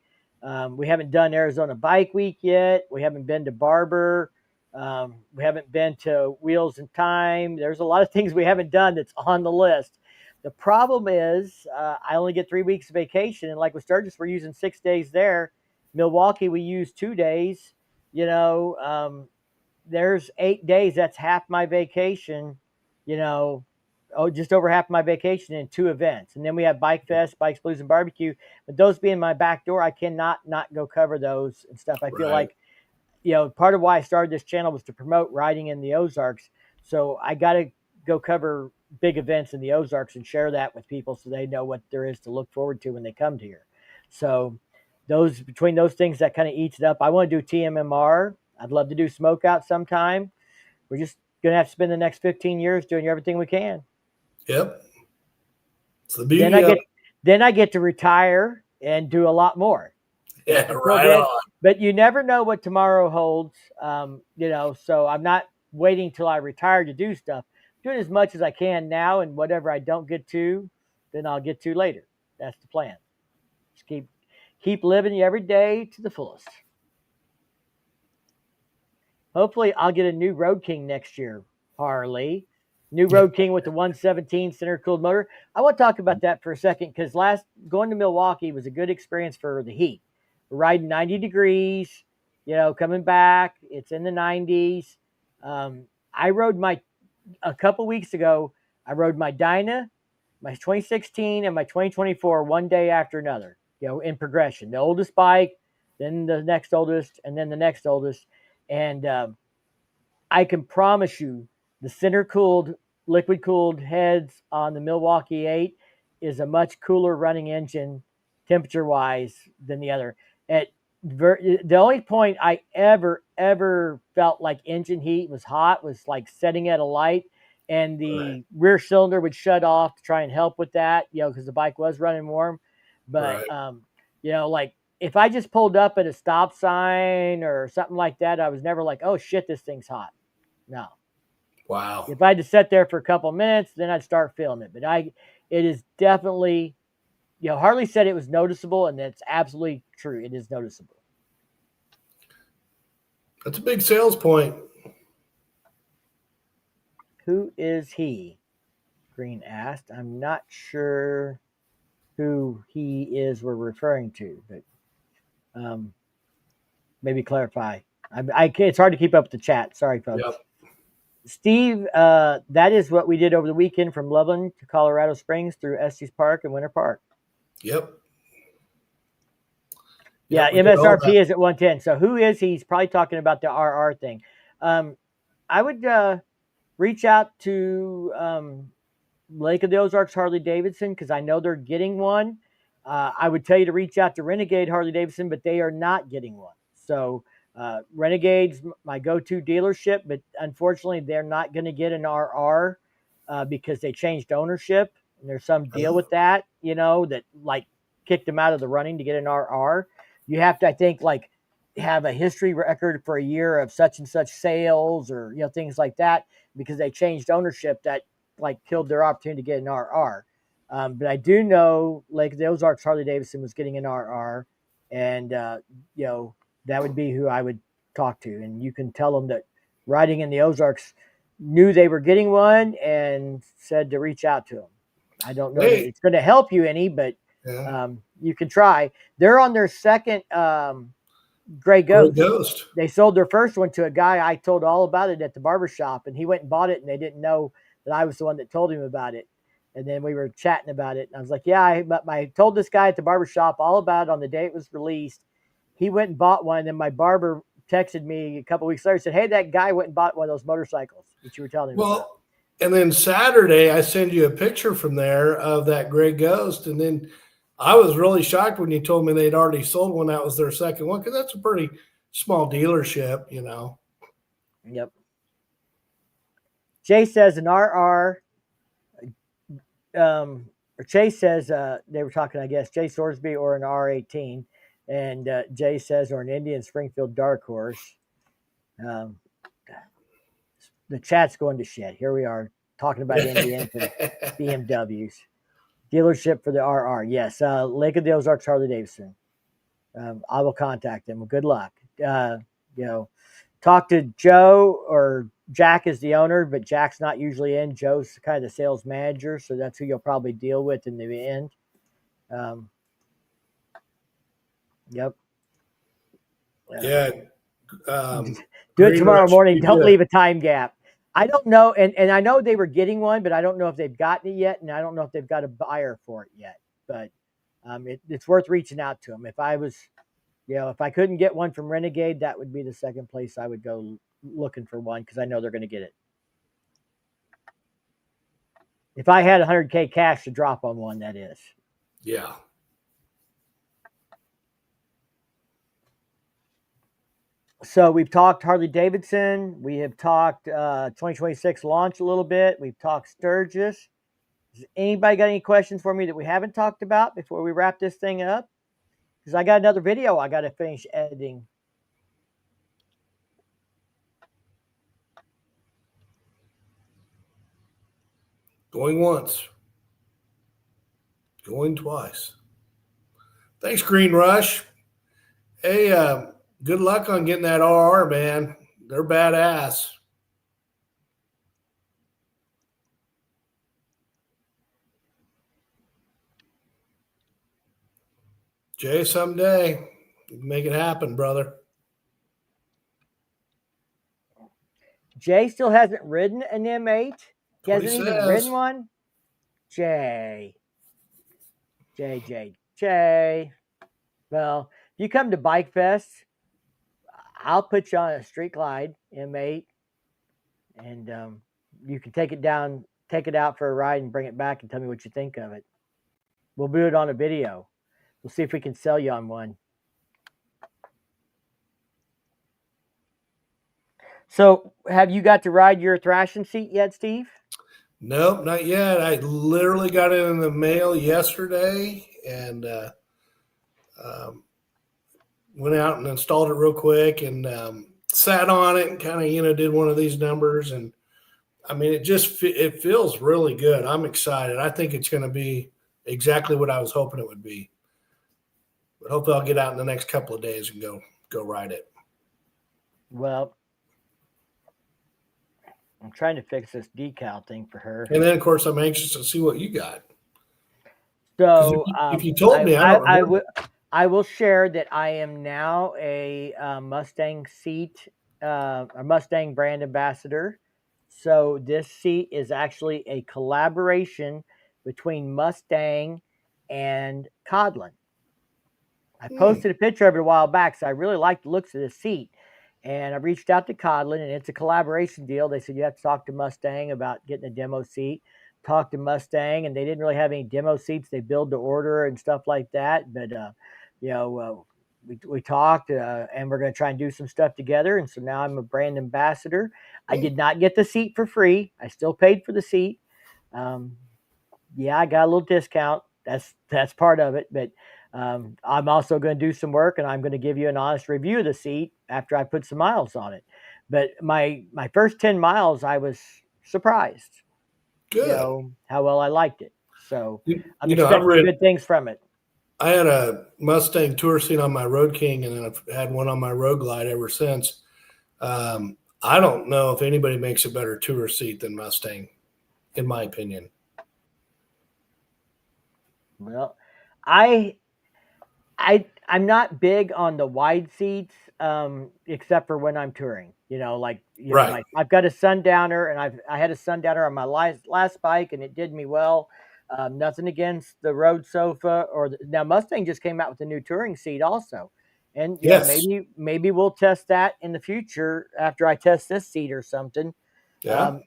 We haven't done Arizona Bike Week yet. We haven't been to Barber. We haven't been to Wheels in Time. There's a lot of things we haven't done that's on the list. The problem is I only get 3 weeks of vacation. And like with Sturgis, we're using 6 days there. Milwaukee, we use 2 days. There's 8 days. That's half my vacation, just over half my vacation in 2 events. And then we have Bikefest, Bikes, Blues, and Barbecue. But those being my back door, I cannot not go cover those and stuff. I feel like, part of why I started this channel was to promote riding in the Ozarks. So I got to go cover big events in the Ozarks and share that with people so they know what there is to look forward to when they come to here. So between those things, that kind of eats it up. I want to do TMMR. I'd love to do smoke out sometime. We're just going to have to spend the next 15 years doing everything we can. Yep. It's the beauty then I get to retire and do a lot more. Yeah, right on. But you never know what tomorrow holds, so I'm not waiting till I retire to do stuff. I'm doing as much as I can now, and whatever I don't get to, then I'll get to later. That's the plan. Just keep living every day to the fullest. Hopefully I'll get a new Road King next year, Harley. New Road King with the 117 center cooled motor. I want to talk about that for a second because going to Milwaukee was a good experience for the heat. We're riding 90 degrees, coming back. It's in the 90s. A couple weeks ago, I rode my Dyna, my 2016, and my 2024 one day after another, in progression. The oldest bike, then the next oldest, and then the next oldest. And I can promise you the center cooled, liquid cooled heads on the Milwaukee 8 is a much cooler running engine temperature wise than the other. The only point I ever felt like engine heat was hot was like setting at a light and the rear cylinder would shut off to try and help with that, because the bike was running warm. But, like if I just pulled up at a stop sign or something like that, I was never like, oh shit, this thing's hot. No. Wow. If I had to sit there for a couple of minutes, then I'd start feeling it. But it is definitely, Harley said it was noticeable, and that's absolutely true. It is noticeable. That's a big sales point. Who is he? Green asked. I'm not sure who he is we're referring to, but maybe clarify. It's hard to keep up with the chat. Sorry, folks. Yep. Steve, that is what we did over the weekend from Loveland to Colorado Springs through Estes Park and Winter Park. Yep. Yeah, MSRP is at 110. So who is he? He's probably talking about the RR thing. I would reach out to Lake of the Ozarks Harley Davidson because I know they're getting one. I would tell you to reach out to Renegade Harley Davidson, but they are not getting one. So Renegade's my go-to dealership, but unfortunately they're not going to get an RR because they changed ownership, and there's some deal with that, that like kicked them out of the running to get an RR. You have to, I think, like have a history record for a year of such and such sales or things like that, because they changed ownership that like killed their opportunity to get an RR. But I do know Lake of the Ozarks Harley Davidson was getting an RR, and that would be who I would talk to. And you can tell them that Riding in the Ozarks knew they were getting one and said to reach out to them. I don't know that it's going to help you any, but you can try. They're on their second Gray Ghost. They sold their first one to a guy. I told all about it at the barbershop, and he went and bought it, and they didn't know that I was the one that told him about it. And then we were chatting about it, and I was like, I told this guy at the barbershop all about it on the day it was released. He went and bought one, and then my barber texted me a couple weeks later and said, hey, that guy went and bought one of those motorcycles that you were telling me about. And then Saturday, I send you a picture from there of that Gray Ghost, and then I was really shocked when you told me they'd already sold one. That was their second one, because that's a pretty small dealership, Yep. Jay says an RR. Chase says they were talking, I guess, Jay Sorsby or an R18. And Jay says, or an Indian Springfield Dark Horse. The chat's going to shit. Here we are talking about Indians and BMWs. Dealership for the RR. Yes. Lake of the Ozarks Harley Davidson. I will contact them. Well, good luck. Talk to Joe, or Jack is the owner, but Jack's not usually in. Joe's kind of the sales manager, so that's who you'll probably deal with in the end. Yep. Yeah. Do it tomorrow morning. Don't leave a time gap. I don't know. And I know they were getting one, but I don't know if they've gotten it yet. And I don't know if they've got a buyer for it yet, but it's worth reaching out to them. If I was, if I couldn't get one from Renegade, that would be the second place I would go looking for one, because I know they're going to get it. If I had $100K cash to drop on one, that is. Yeah. So we've talked Harley Davidson. We have talked 2026 launch a little bit. We've talked Sturgis. Has anybody got any questions for me that we haven't talked about before we wrap this thing up? Because I got another video I got to finish editing. Going once. Going twice. Thanks, Green Rush. Hey, good luck on getting that RR, man. They're badass. Jay, someday, make it happen, brother. Jay still hasn't ridden an M8. He hasn't even ridden one. Jay. Well, if you come to Bikefest, I'll put you on a Street Glide M8, and you can take it out for a ride and bring it back and tell me what you think of it. We'll do it on a video. We'll see if we can sell you on one. So, have you got to ride your thrashing seat yet, Steve? Nope, not yet. I literally got it in the mail yesterday, and went out and installed it real quick, and sat on it and kind of, did one of these numbers, and I mean, it feels really good. I'm excited. I think it's going to be exactly what I was hoping it would be. But hopefully, I'll get out in the next couple of days and go ride it. Well, I'm trying to fix this decal thing for her. And then, of course, I'm anxious to see what you got. So If you told me, I don't remember. I will share that I am now a Mustang seat, a Mustang brand ambassador. So this seat is actually a collaboration between Mustang and Codlin. I posted a picture of it a while back, so I really like the looks of this seat. And I reached out to Codlin, and it's a collaboration deal. They said you have to talk to Mustang about getting a demo seat. Talk to Mustang, and they didn't really have any demo seats. They build to order and stuff like that. But we talked, and we're going to try and do some stuff together. And so now I'm a brand ambassador. I did not get the seat for free. I still paid for the seat. Yeah, I got a little discount. That's part of it, but. I'm also going to do some work, and I'm going to give you an honest review of the seat after I put some miles on it. But my first 10 miles, I was surprised. Good. How well I liked it. So I'm I've expecting good things from it. I had a Mustang tour seat on my Road King, and then I've had one on my Road Glide ever since. I don't know if anybody makes a better tour seat than Mustang, in my opinion. Well, I'm not big on the wide seats, except for when I'm touring. Right. I've got a sundowner, and I had a sundowner on my last bike, and it did me well. Nothing against the road sofa now Mustang just came out with a new touring seat also, and Yes. maybe we'll test that in the future after I test this seat or something. Yeah.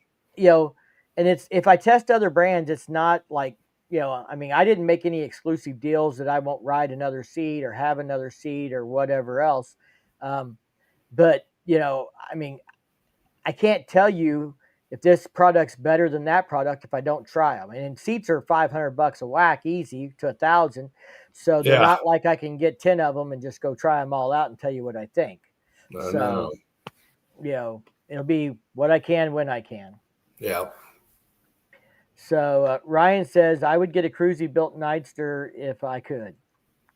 And if I test other brands, it's not like. I mean, I didn't make any exclusive deals that I won't ride another seat or have another seat or whatever else. But, I mean, I can't tell you if this product's better than that product if I don't try them. And seats are $500 a whack, easy to $1,000. So they're not like I can get 10 of them and just go try them all out and tell you what I think. No. It'll be what I can when I can. Yeah. So Ryan says, I would get a Cruzy built Nightster if I could.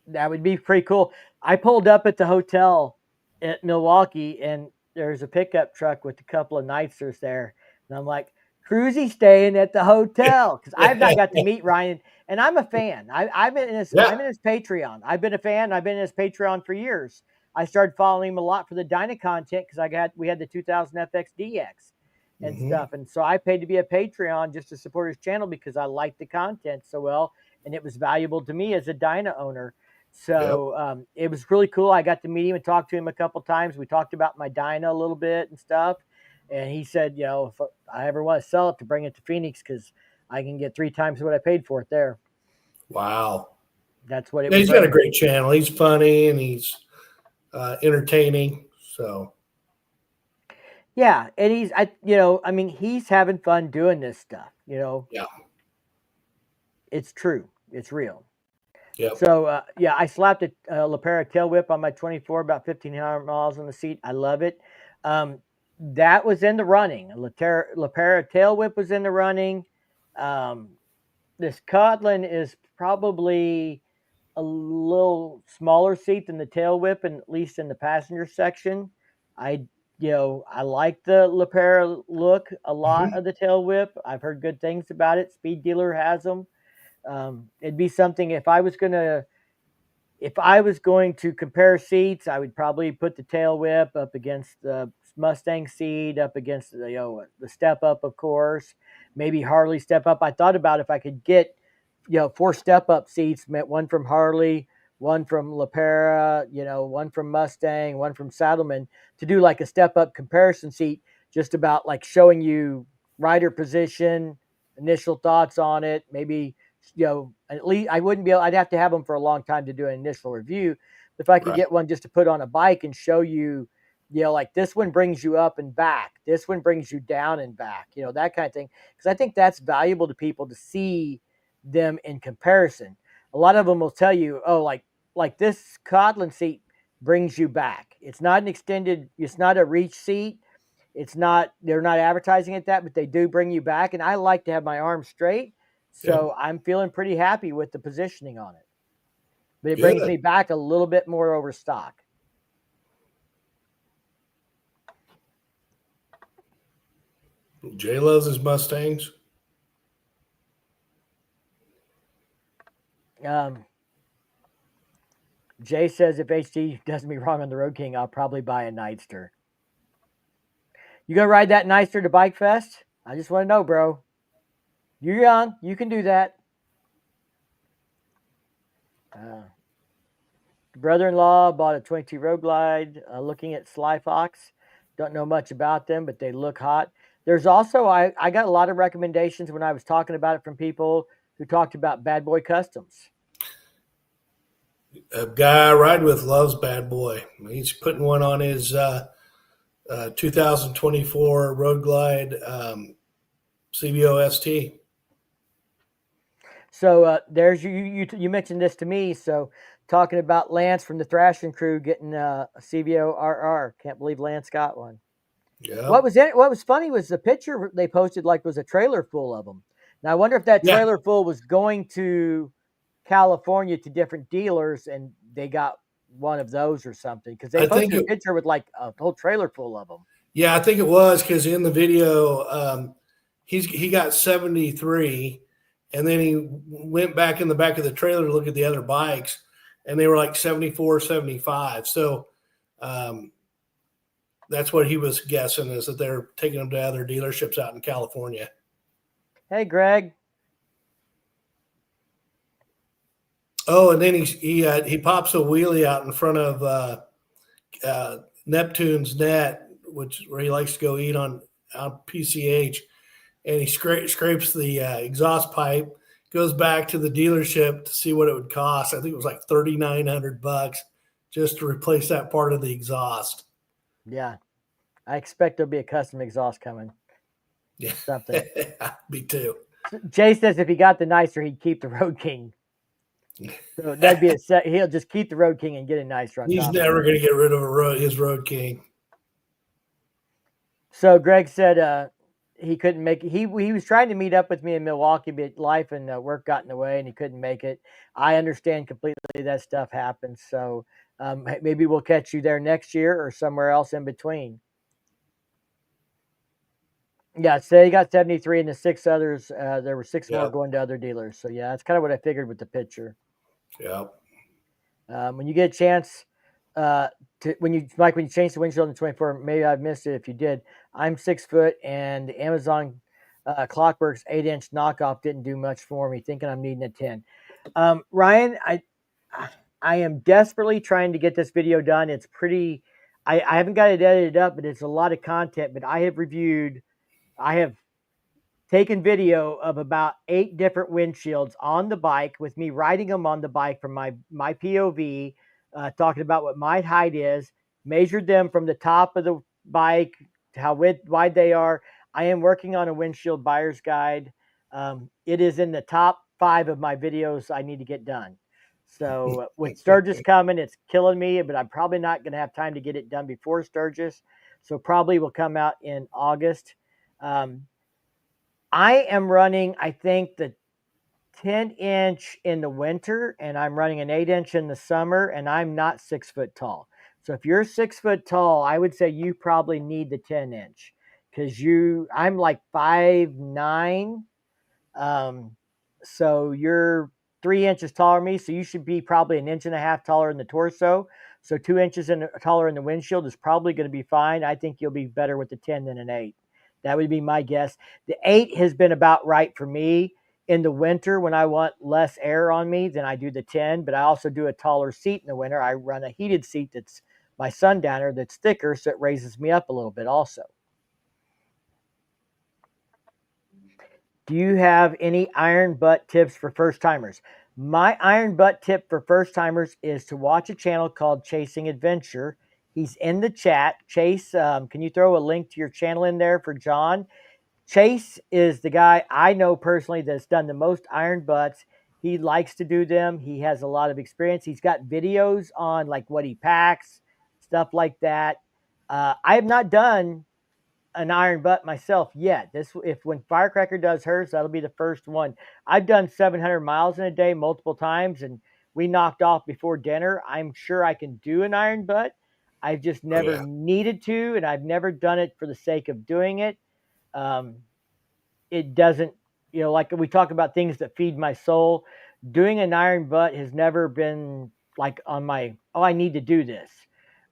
That would be pretty cool. I pulled up at the hotel at Milwaukee, and there's a pickup truck with a couple of Nightsters there. And I'm like, Cruzy staying at the hotel, because I've not got to meet Ryan, and I'm a fan. I'm in his Patreon. I've been a fan. I've been in his Patreon for years. I started following him a lot for the Dyna content because we had the 2000 FX DX. And stuff. And so I paid to be a Patreon just to support his channel because I liked the content so well. And it was valuable to me as a Dyna owner. So it was really cool. I got to meet him and talk to him a couple times. We talked about my Dyna a little bit and stuff. And he said, if I ever want to sell it, to bring it to Phoenix because I can get 3 times what I paid for it there. Wow. That's what it was. He's got a great channel. He's funny and he's entertaining. So. Yeah, and he's having fun doing this stuff, Yeah. It's true. It's real. Yeah. So, I slapped a Lepera tail whip on my 24, about 1,500 miles on the seat. I love it. That was in the running. A Lepera tail whip was in the running. This Codlin is probably a little smaller seat than the tail whip, and at least in the passenger section. I like the Lepera look a lot of the tail whip. I've heard good things about it. Speed Dealer has them. It'd be something if I was going to compare seats, I would probably put the tail whip up against the Mustang seat, up against the step up, of course, maybe Harley step up. I thought about if I could get 4 step up seats, one from Harley, one from Lepera, one from Mustang, one from Saddleman, to do like a step up comparison seat, just about like showing you rider position, initial thoughts on it. Maybe, at least I'd have to have them for a long time to do an initial review. If I could get one just to put on a bike and show you, like this one brings you up and back, this one brings you down and back, that kind of thing. Because I think that's valuable to people to see them in comparison. A lot of them will tell you, oh, like this Codlin seat brings you back. It's not an extended, it's not a reach seat. they're not advertising it that, but they do bring you back. And I like to have my arms straight. So Yep. I'm feeling pretty happy with the positioning on it. But it brings Good. me back a little bit more over stock. Jay loves his Mustangs. Jay says if HD does me wrong on the Road King, I'll probably buy a Nightster. You gonna ride that Nightster to Bikefest? I just want to know, bro. You're young. You can do that. Brother-in-law bought a 22 Road Glide. Looking at Sly Fox. Don't know much about them, but they look hot. There's also, I got a lot of recommendations when I was talking about it from people who talked about Bad Boy Customs. A guy I ride with loves Bad Boy. He's putting one on his 2024 Road Glide CVO ST. So there's you mentioned this to me. So talking about Lance from the Thrashing Crew getting a CVO RR. Can't believe Lance got one. Yeah. What was funny was the picture they posted was a trailer full of them. Now I wonder if that trailer full was going to California to different dealers and they got one of those or something, because they posted a picture with like a whole trailer full of them. Yeah, I think it was, because in the video he got 73, and then he went back in the back of the trailer to look at the other bikes, and they were like 74, 75. So that's what he was guessing, is that they're taking them to other dealerships out in California. Hey, Greg. Oh, and then he pops a wheelie out in front of Neptune's net, where he likes to go eat on PCH, and he scrapes the exhaust pipe, goes back to the dealership to see what it would cost. I think it was like $3,900 just to replace that part of the exhaust. Yeah, I expect there'll be a custom exhaust coming. Yeah, something. Me too. Jay says if he got the Nicer, he'd keep the Road King. So that'd be he'll just keep the Road King and get a Nicer on top. He's never going to get rid of his Road King. So Greg said he couldn't make it. He was trying to meet up with me in Milwaukee, but life and work got in the way, and he couldn't make it. I understand completely that stuff happens. So maybe we'll catch you there next year or somewhere else in between. Yeah, so he got 73, and the 6 others, there were 6 more going to other dealers. So yeah, that's kind of what I figured with the picture. Yeah. When you get a chance, when you change the windshield in 24, maybe I've missed it if you did. I'm 6 foot, and the Amazon Clockworks 8-inch knockoff didn't do much for me. Thinking I'm needing a 10. Ryan, I am desperately trying to get this video done. It's pretty. I haven't got it edited up, but it's a lot of content. But I have taken video of about 8 different windshields on the bike with me riding them on the bike from my POV, talking about what my height is, measured them from the top of the bike to how wide they are. I am working on a windshield buyer's guide. It is in the top 5 of my videos I need to get done. So with Sturgis coming, it's killing me, but I'm probably not going to have time to get it done before Sturgis. So probably will come out in August. I am running, I think, the 10-inch in the winter, and I'm running an 8-inch in the summer, and I'm not 6 foot tall. So if you're 6 foot tall, I would say you probably need the 10-inch, because I'm like 5'9". So you're 3 inches taller than me, so you should be probably 1.5 inches taller in the torso. So 2 inches taller in the windshield is probably going to be fine. I think you'll be better with the 10 than an 8. That would be my guess. The 8 has been about right for me in the winter when I want less air on me than I do the 10, but I also do a taller seat in the winter. I run a heated seat that's my Sundowner that's thicker, so it raises me up a little bit also. Do you have any iron butt tips for first timers? My iron butt tip for first timers is to watch a channel called Chasing Adventure. He's in the chat. Chase, can you throw a link to your channel in there for John? Chase is the guy I know personally that's done the most iron butts. He likes to do them. He has a lot of experience. He's got videos on like what he packs, stuff like that. I have not done an iron butt myself yet. If when Firecracker does hers, that'll be the first one. I've done 700 miles in a day multiple times, and we knocked off before dinner. I'm sure I can do an iron butt. I've just Oh, never yeah. needed to, and I've never done it for the sake of doing it. Um, it doesn't, like we talk about things that feed my soul. Doing an iron butt has never been like on my, oh, I need to do this.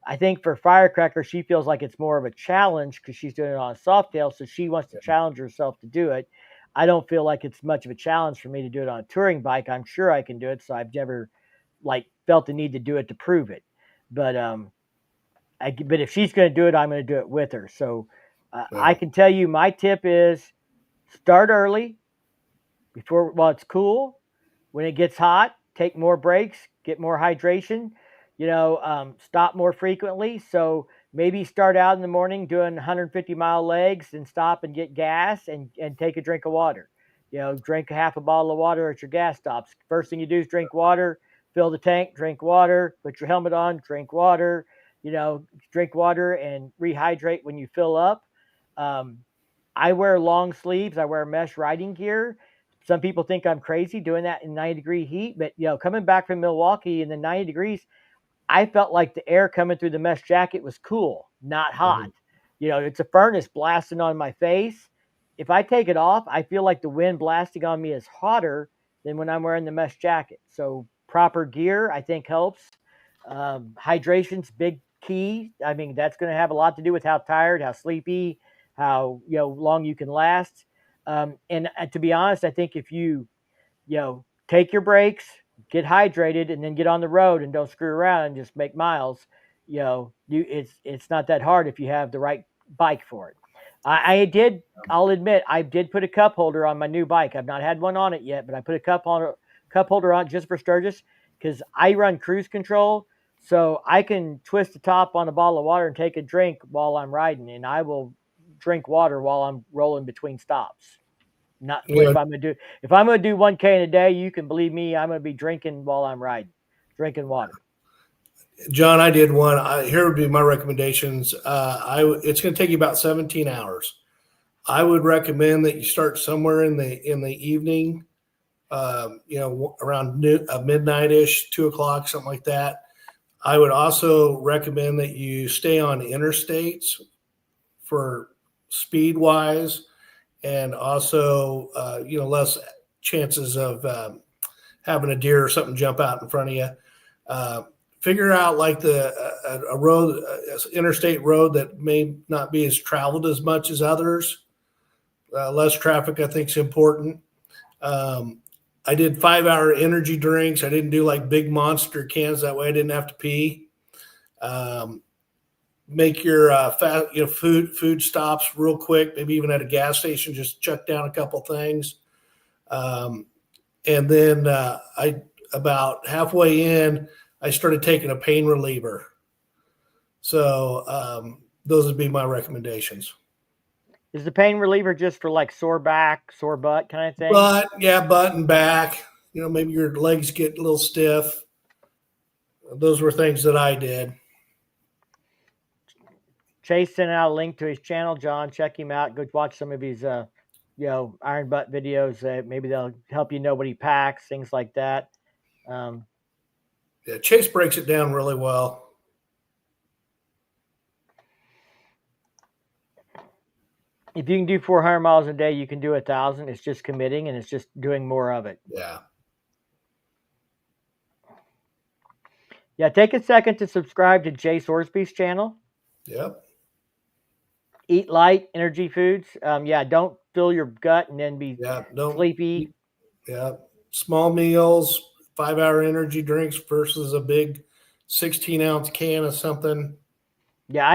I think for Firecracker, she feels like it's more of a challenge because she's doing it on a soft tail, so she wants to challenge herself to do it. I don't feel like it's much of a challenge for me to do it on a touring bike. I'm sure I can do it, so I've never like felt the need to do it to prove it. But but if she's going to do it, I'm going to do it with her. So I Yeah. can tell you, my tip is start early while it's cool. When it gets hot, take more breaks, get more hydration, stop more frequently. So maybe start out in the morning doing 150-mile legs and stop and get gas and take a drink of water. Drink a half a bottle of water at your gas stops. First thing you do is drink water, fill the tank, drink water, put your helmet on, drink water, drink water and rehydrate when you fill up. Um, I wear long sleeves. I wear mesh riding gear. Some people think I'm crazy doing that in 90-degree heat, but coming back from Milwaukee in the 90 degrees, I felt like the air coming through the mesh jacket was cool, not hot. Mhm. It's a furnace blasting on my face. If I take it off, I feel like the wind blasting on me is hotter than when I'm wearing the mesh jacket. So proper gear, I think, helps. Hydration's big key. I mean, that's going to have a lot to do with how tired, how sleepy, how long you can last. And to be honest, I think if you take your breaks, get hydrated, and then get on the road and don't screw around and just make miles. It's not that hard if you have the right bike for it. I did. I'll admit, I did put a cup holder on my new bike. I've not had one on it yet, but I put a cup holder on just for Sturgis because I run cruise control, so I can twist the top on a bottle of water and take a drink while I'm riding, and I will drink water while I'm rolling between stops. Not You know, if I'm gonna do 1K in a day, you can believe me, I'm gonna be drinking while I'm riding, drinking water. John, I did one. Here would be my recommendations. It's going to take you about 17 hours. I would recommend that you start somewhere in the evening, around midnight ish, 2 o'clock, something like that. I would also recommend that you stay on interstates for speed wise, and also less chances of having a deer or something jump out in front of you. Figure out like a road, interstate road that may not be as traveled as much as others. Less traffic, I think, is important. I did 5-hour energy drinks. I didn't do like big monster cans. That way I didn't have to pee. Make your food stops real quick. Maybe even at a gas station, just chuck down a couple things. And then about halfway in, I started taking a pain reliever. So those would be my recommendations. Is the pain reliever just for like sore back, sore butt kind of thing? But yeah, butt and back. Maybe your legs get a little stiff. Those were things that I did. Chase sent out a link to his channel, John. Check him out. Go watch some of his iron butt videos. Maybe they'll help you know what he packs, things like that. Yeah, Chase breaks it down really well. If you can do 400 miles a day, you can do 1,000. It's just committing, and it's just doing more of it. Yeah. Yeah, take a second to subscribe to Jay Sorsby's channel. Yep. Eat light, energy foods. Don't fill your gut and then be sleepy. Yeah. Small meals, 5-hour energy drinks versus a big 16-ounce can of something. Yeah,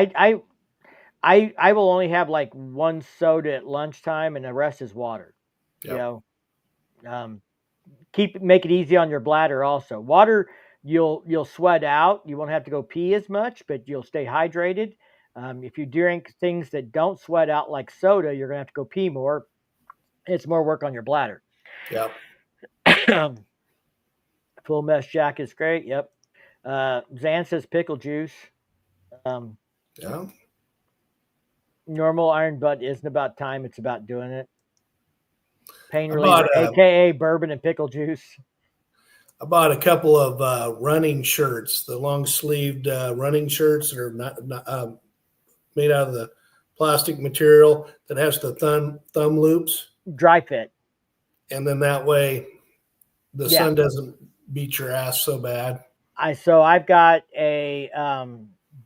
I will only have like one soda at lunchtime, and the rest is water. Yep. Make it easy on your bladder. Also, water you'll sweat out. You won't have to go pee as much, but you'll stay hydrated. If you drink things that don't sweat out like soda, you're gonna have to go pee more. It's more work on your bladder. Yep. Full mesh jacket is great. Yep. Zan says pickle juice. Yeah. Normal iron butt isn't about time; it's about doing it. Pain I bought reliever, aka bourbon and pickle juice. I bought a couple of running shirts, the long sleeved running shirts that are not made out of the plastic material that has the thumb loops, Dry fit. and then that way the Yeah. sun doesn't beat your ass so bad. I've got a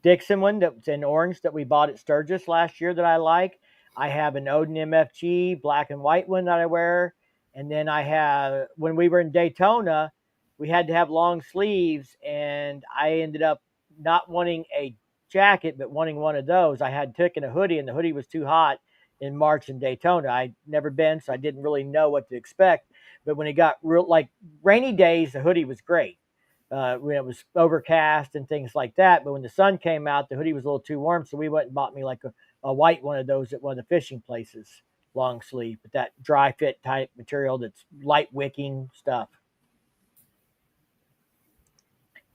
Dixon one that's in orange that we bought at Sturgis last year that I like. I have an Odin MFG black and white one that I wear, and then I have when we were in Daytona, we had to have long sleeves, and I ended up not wanting a jacket but wanting one of those. I had taken a hoodie, and the hoodie was too hot in March in Daytona. I'd never been, so I didn't really know what to expect. But when it got real like rainy days, the hoodie was great when it was overcast and things like that. But when the sun came out, the hoodie was a little too warm. So we went and bought me like a white one of those at one of the fishing places, long sleeve, but that dry fit type material that's light wicking stuff.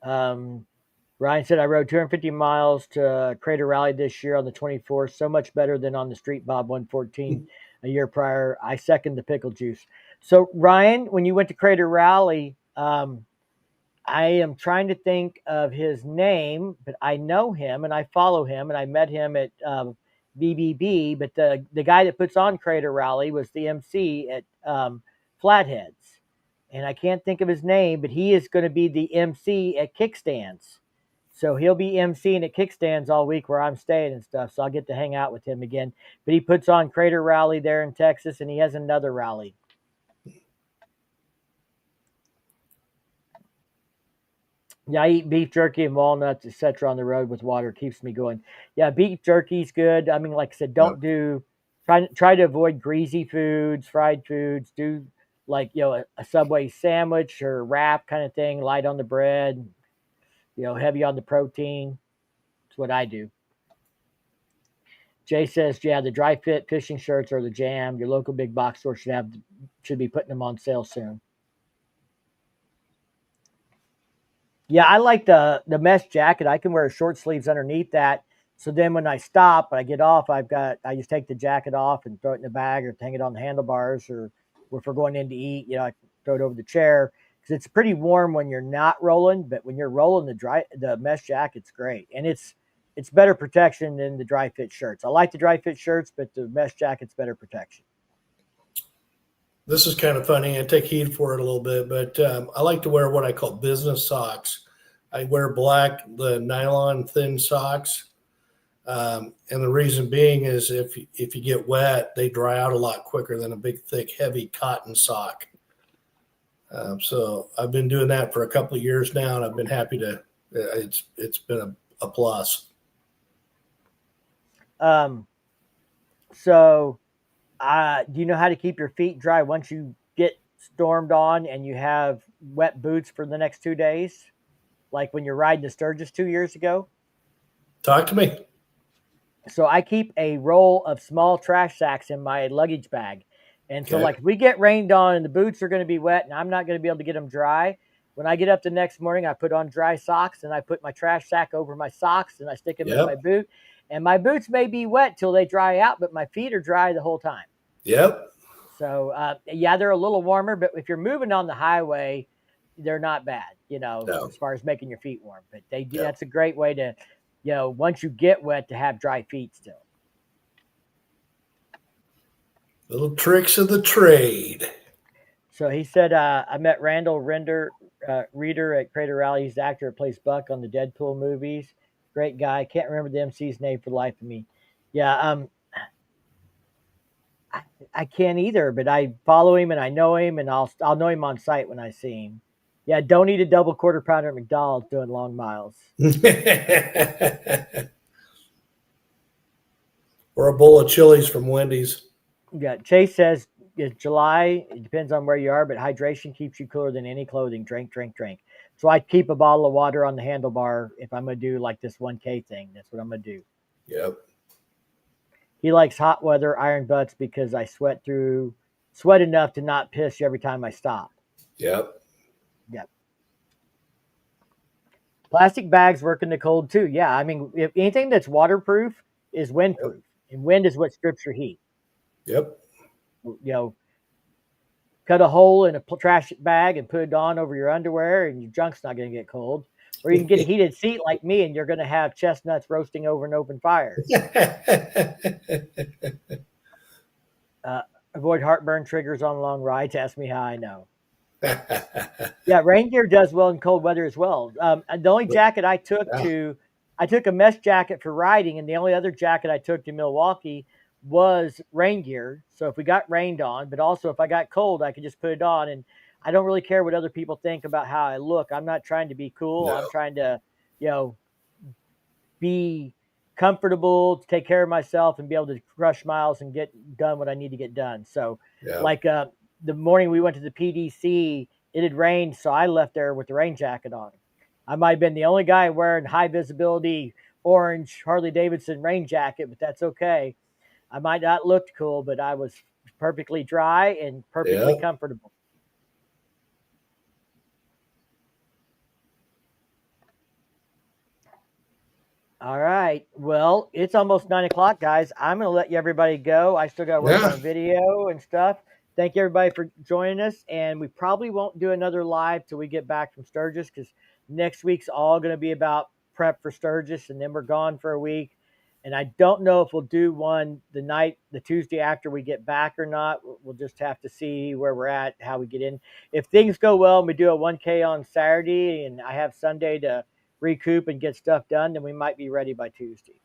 Ryan said, I rode 250 miles to Crater Rally this year on the 24th. So much better than on the Street Bob 114 a year prior. I second the pickle juice. So, Ryan, when you went to Crater Rally, I am trying to think of his name, but I know him and I follow him, and I met him at BBB. But the guy that puts on Crater Rally was the MC at Flatheads, and I can't think of his name, but he is going to be the MC at Kickstands. So he'll be MCing at Kickstands all week where I'm staying and stuff. So I'll get to hang out with him again. But he puts on Crater Rally there in Texas, and he has another rally. Yeah, I eat beef jerky and walnuts, etc. on the road with water. Keeps me going. Yeah, beef jerky's good. I mean, like I said, don't do try to avoid greasy foods, fried foods. Do like a Subway sandwich or wrap kind of thing, light on the bread. Heavy on the protein. That's what I do. Jay says, yeah, the dry fit fishing shirts are the jam. Your local big box store should be putting them on sale soon. Yeah, I like the mesh jacket. I can wear short sleeves underneath that. So then when I stop, I get off, I just take the jacket off and throw it in the bag or hang it on the handlebars, or if we're going in to eat, I throw it over the chair because it's pretty warm when you're not rolling, but when you're rolling, the mesh jacket's great. And it's better protection than the dry fit shirts. I like the dry fit shirts, but the mesh jacket's better protection. This is kind of funny. I take heed for it a little bit, but I like to wear what I call business socks. I wear the nylon thin socks. And the reason being is if you get wet, they dry out a lot quicker than a big, thick, heavy cotton sock. So I've been doing that for a couple of years now, and I've been happy to. It's been a plus. So do you know how to keep your feet dry once you get stormed on and you have wet boots for the next 2 days? Like when you're riding the Sturgis 2 years ago? Talk to me. So I keep a roll of small trash sacks in my luggage bag. And so like if we get rained on and the boots are going to be wet and I'm not going to be able to get them dry, when I get up the next morning, I put on dry socks and I put my trash sack over my socks and I stick them in my boot. And my boots may be wet till they dry out, but my feet are dry the whole time. Yep. So, yeah, they're a little warmer, but if you're moving on the highway, they're not bad, as far as making your feet warm. But that's a great way to, once you get wet, to have dry feet still. Little tricks of the trade. So he said, I met Randall Reeder at Crater Rally. He's the actor that plays Buck on the Deadpool movies. Great guy. Can't remember the MC's name for the life of me. Yeah, I can't either, but I follow him and I know him, and I'll know him on sight when I see him. Yeah, don't eat a double quarter pounder at McDonald's doing long miles. Or a bowl of Chili's from Wendy's. Yeah, Chase says it's July. It depends on where you are, but hydration keeps you cooler than any clothing. Drink, drink, drink. So I keep a bottle of water on the handlebar if I'm going to do like this 1K thing. That's what I'm going to do. Yep. He likes hot weather, iron butts, because I sweat enough to not piss every time I stop. Yep. Yep. Plastic bags work in the cold too. Yeah, I mean, if anything that's waterproof is windproof. And wind is what strips your heat. Yep. Cut a hole in a trash bag and put it on over your underwear, and your junk's not going to get cold. Or you can get a heated seat like me, and you're going to have chestnuts roasting over an open fire. Avoid heartburn triggers on long rides. Ask me how I know. Yeah, rain gear does well in cold weather as well. The only jacket I took a mesh jacket for riding, and the only other jacket I took to Milwaukee was rain gear. So if we got rained on, but also if I got cold, I could just put it on. And I don't really care what other people think about how I look. I'm not trying to be cool. No. I'm trying to, be comfortable, to take care of myself, and be able to crush miles and get done what I need to get done. So, the morning we went to the PDC, it had rained, so I left there with the rain jacket on. I might have been the only guy wearing high visibility orange Harley Davidson rain jacket, but that's okay. I might not look cool, but I was perfectly dry and perfectly comfortable. All right. Well, it's almost 9:00, guys. I'm going to let everybody go. I still got to work on a video and stuff. Thank you, everybody, for joining us. And we probably won't do another live till we get back from Sturgis, because next week's all going to be about prep for Sturgis, and then we're gone for a week. And I don't know if we'll do one the Tuesday after we get back or not. We'll just have to see where we're at, how we get in. If things go well and we do a 1K on Saturday, and I have Sunday to recoup and get stuff done, then we might be ready by Tuesday.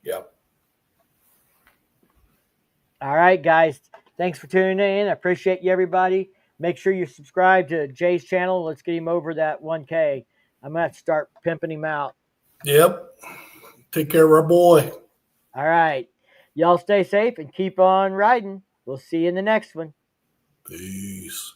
Yep. All right, guys. Thanks for tuning in. I appreciate you, everybody. Make sure you subscribe to Jay's channel. Let's get him over that 1K. I'm going to have to start pimping him out. Yep. Take care of our boy. All right. Y'all stay safe and keep on riding. We'll see you in the next one. Peace.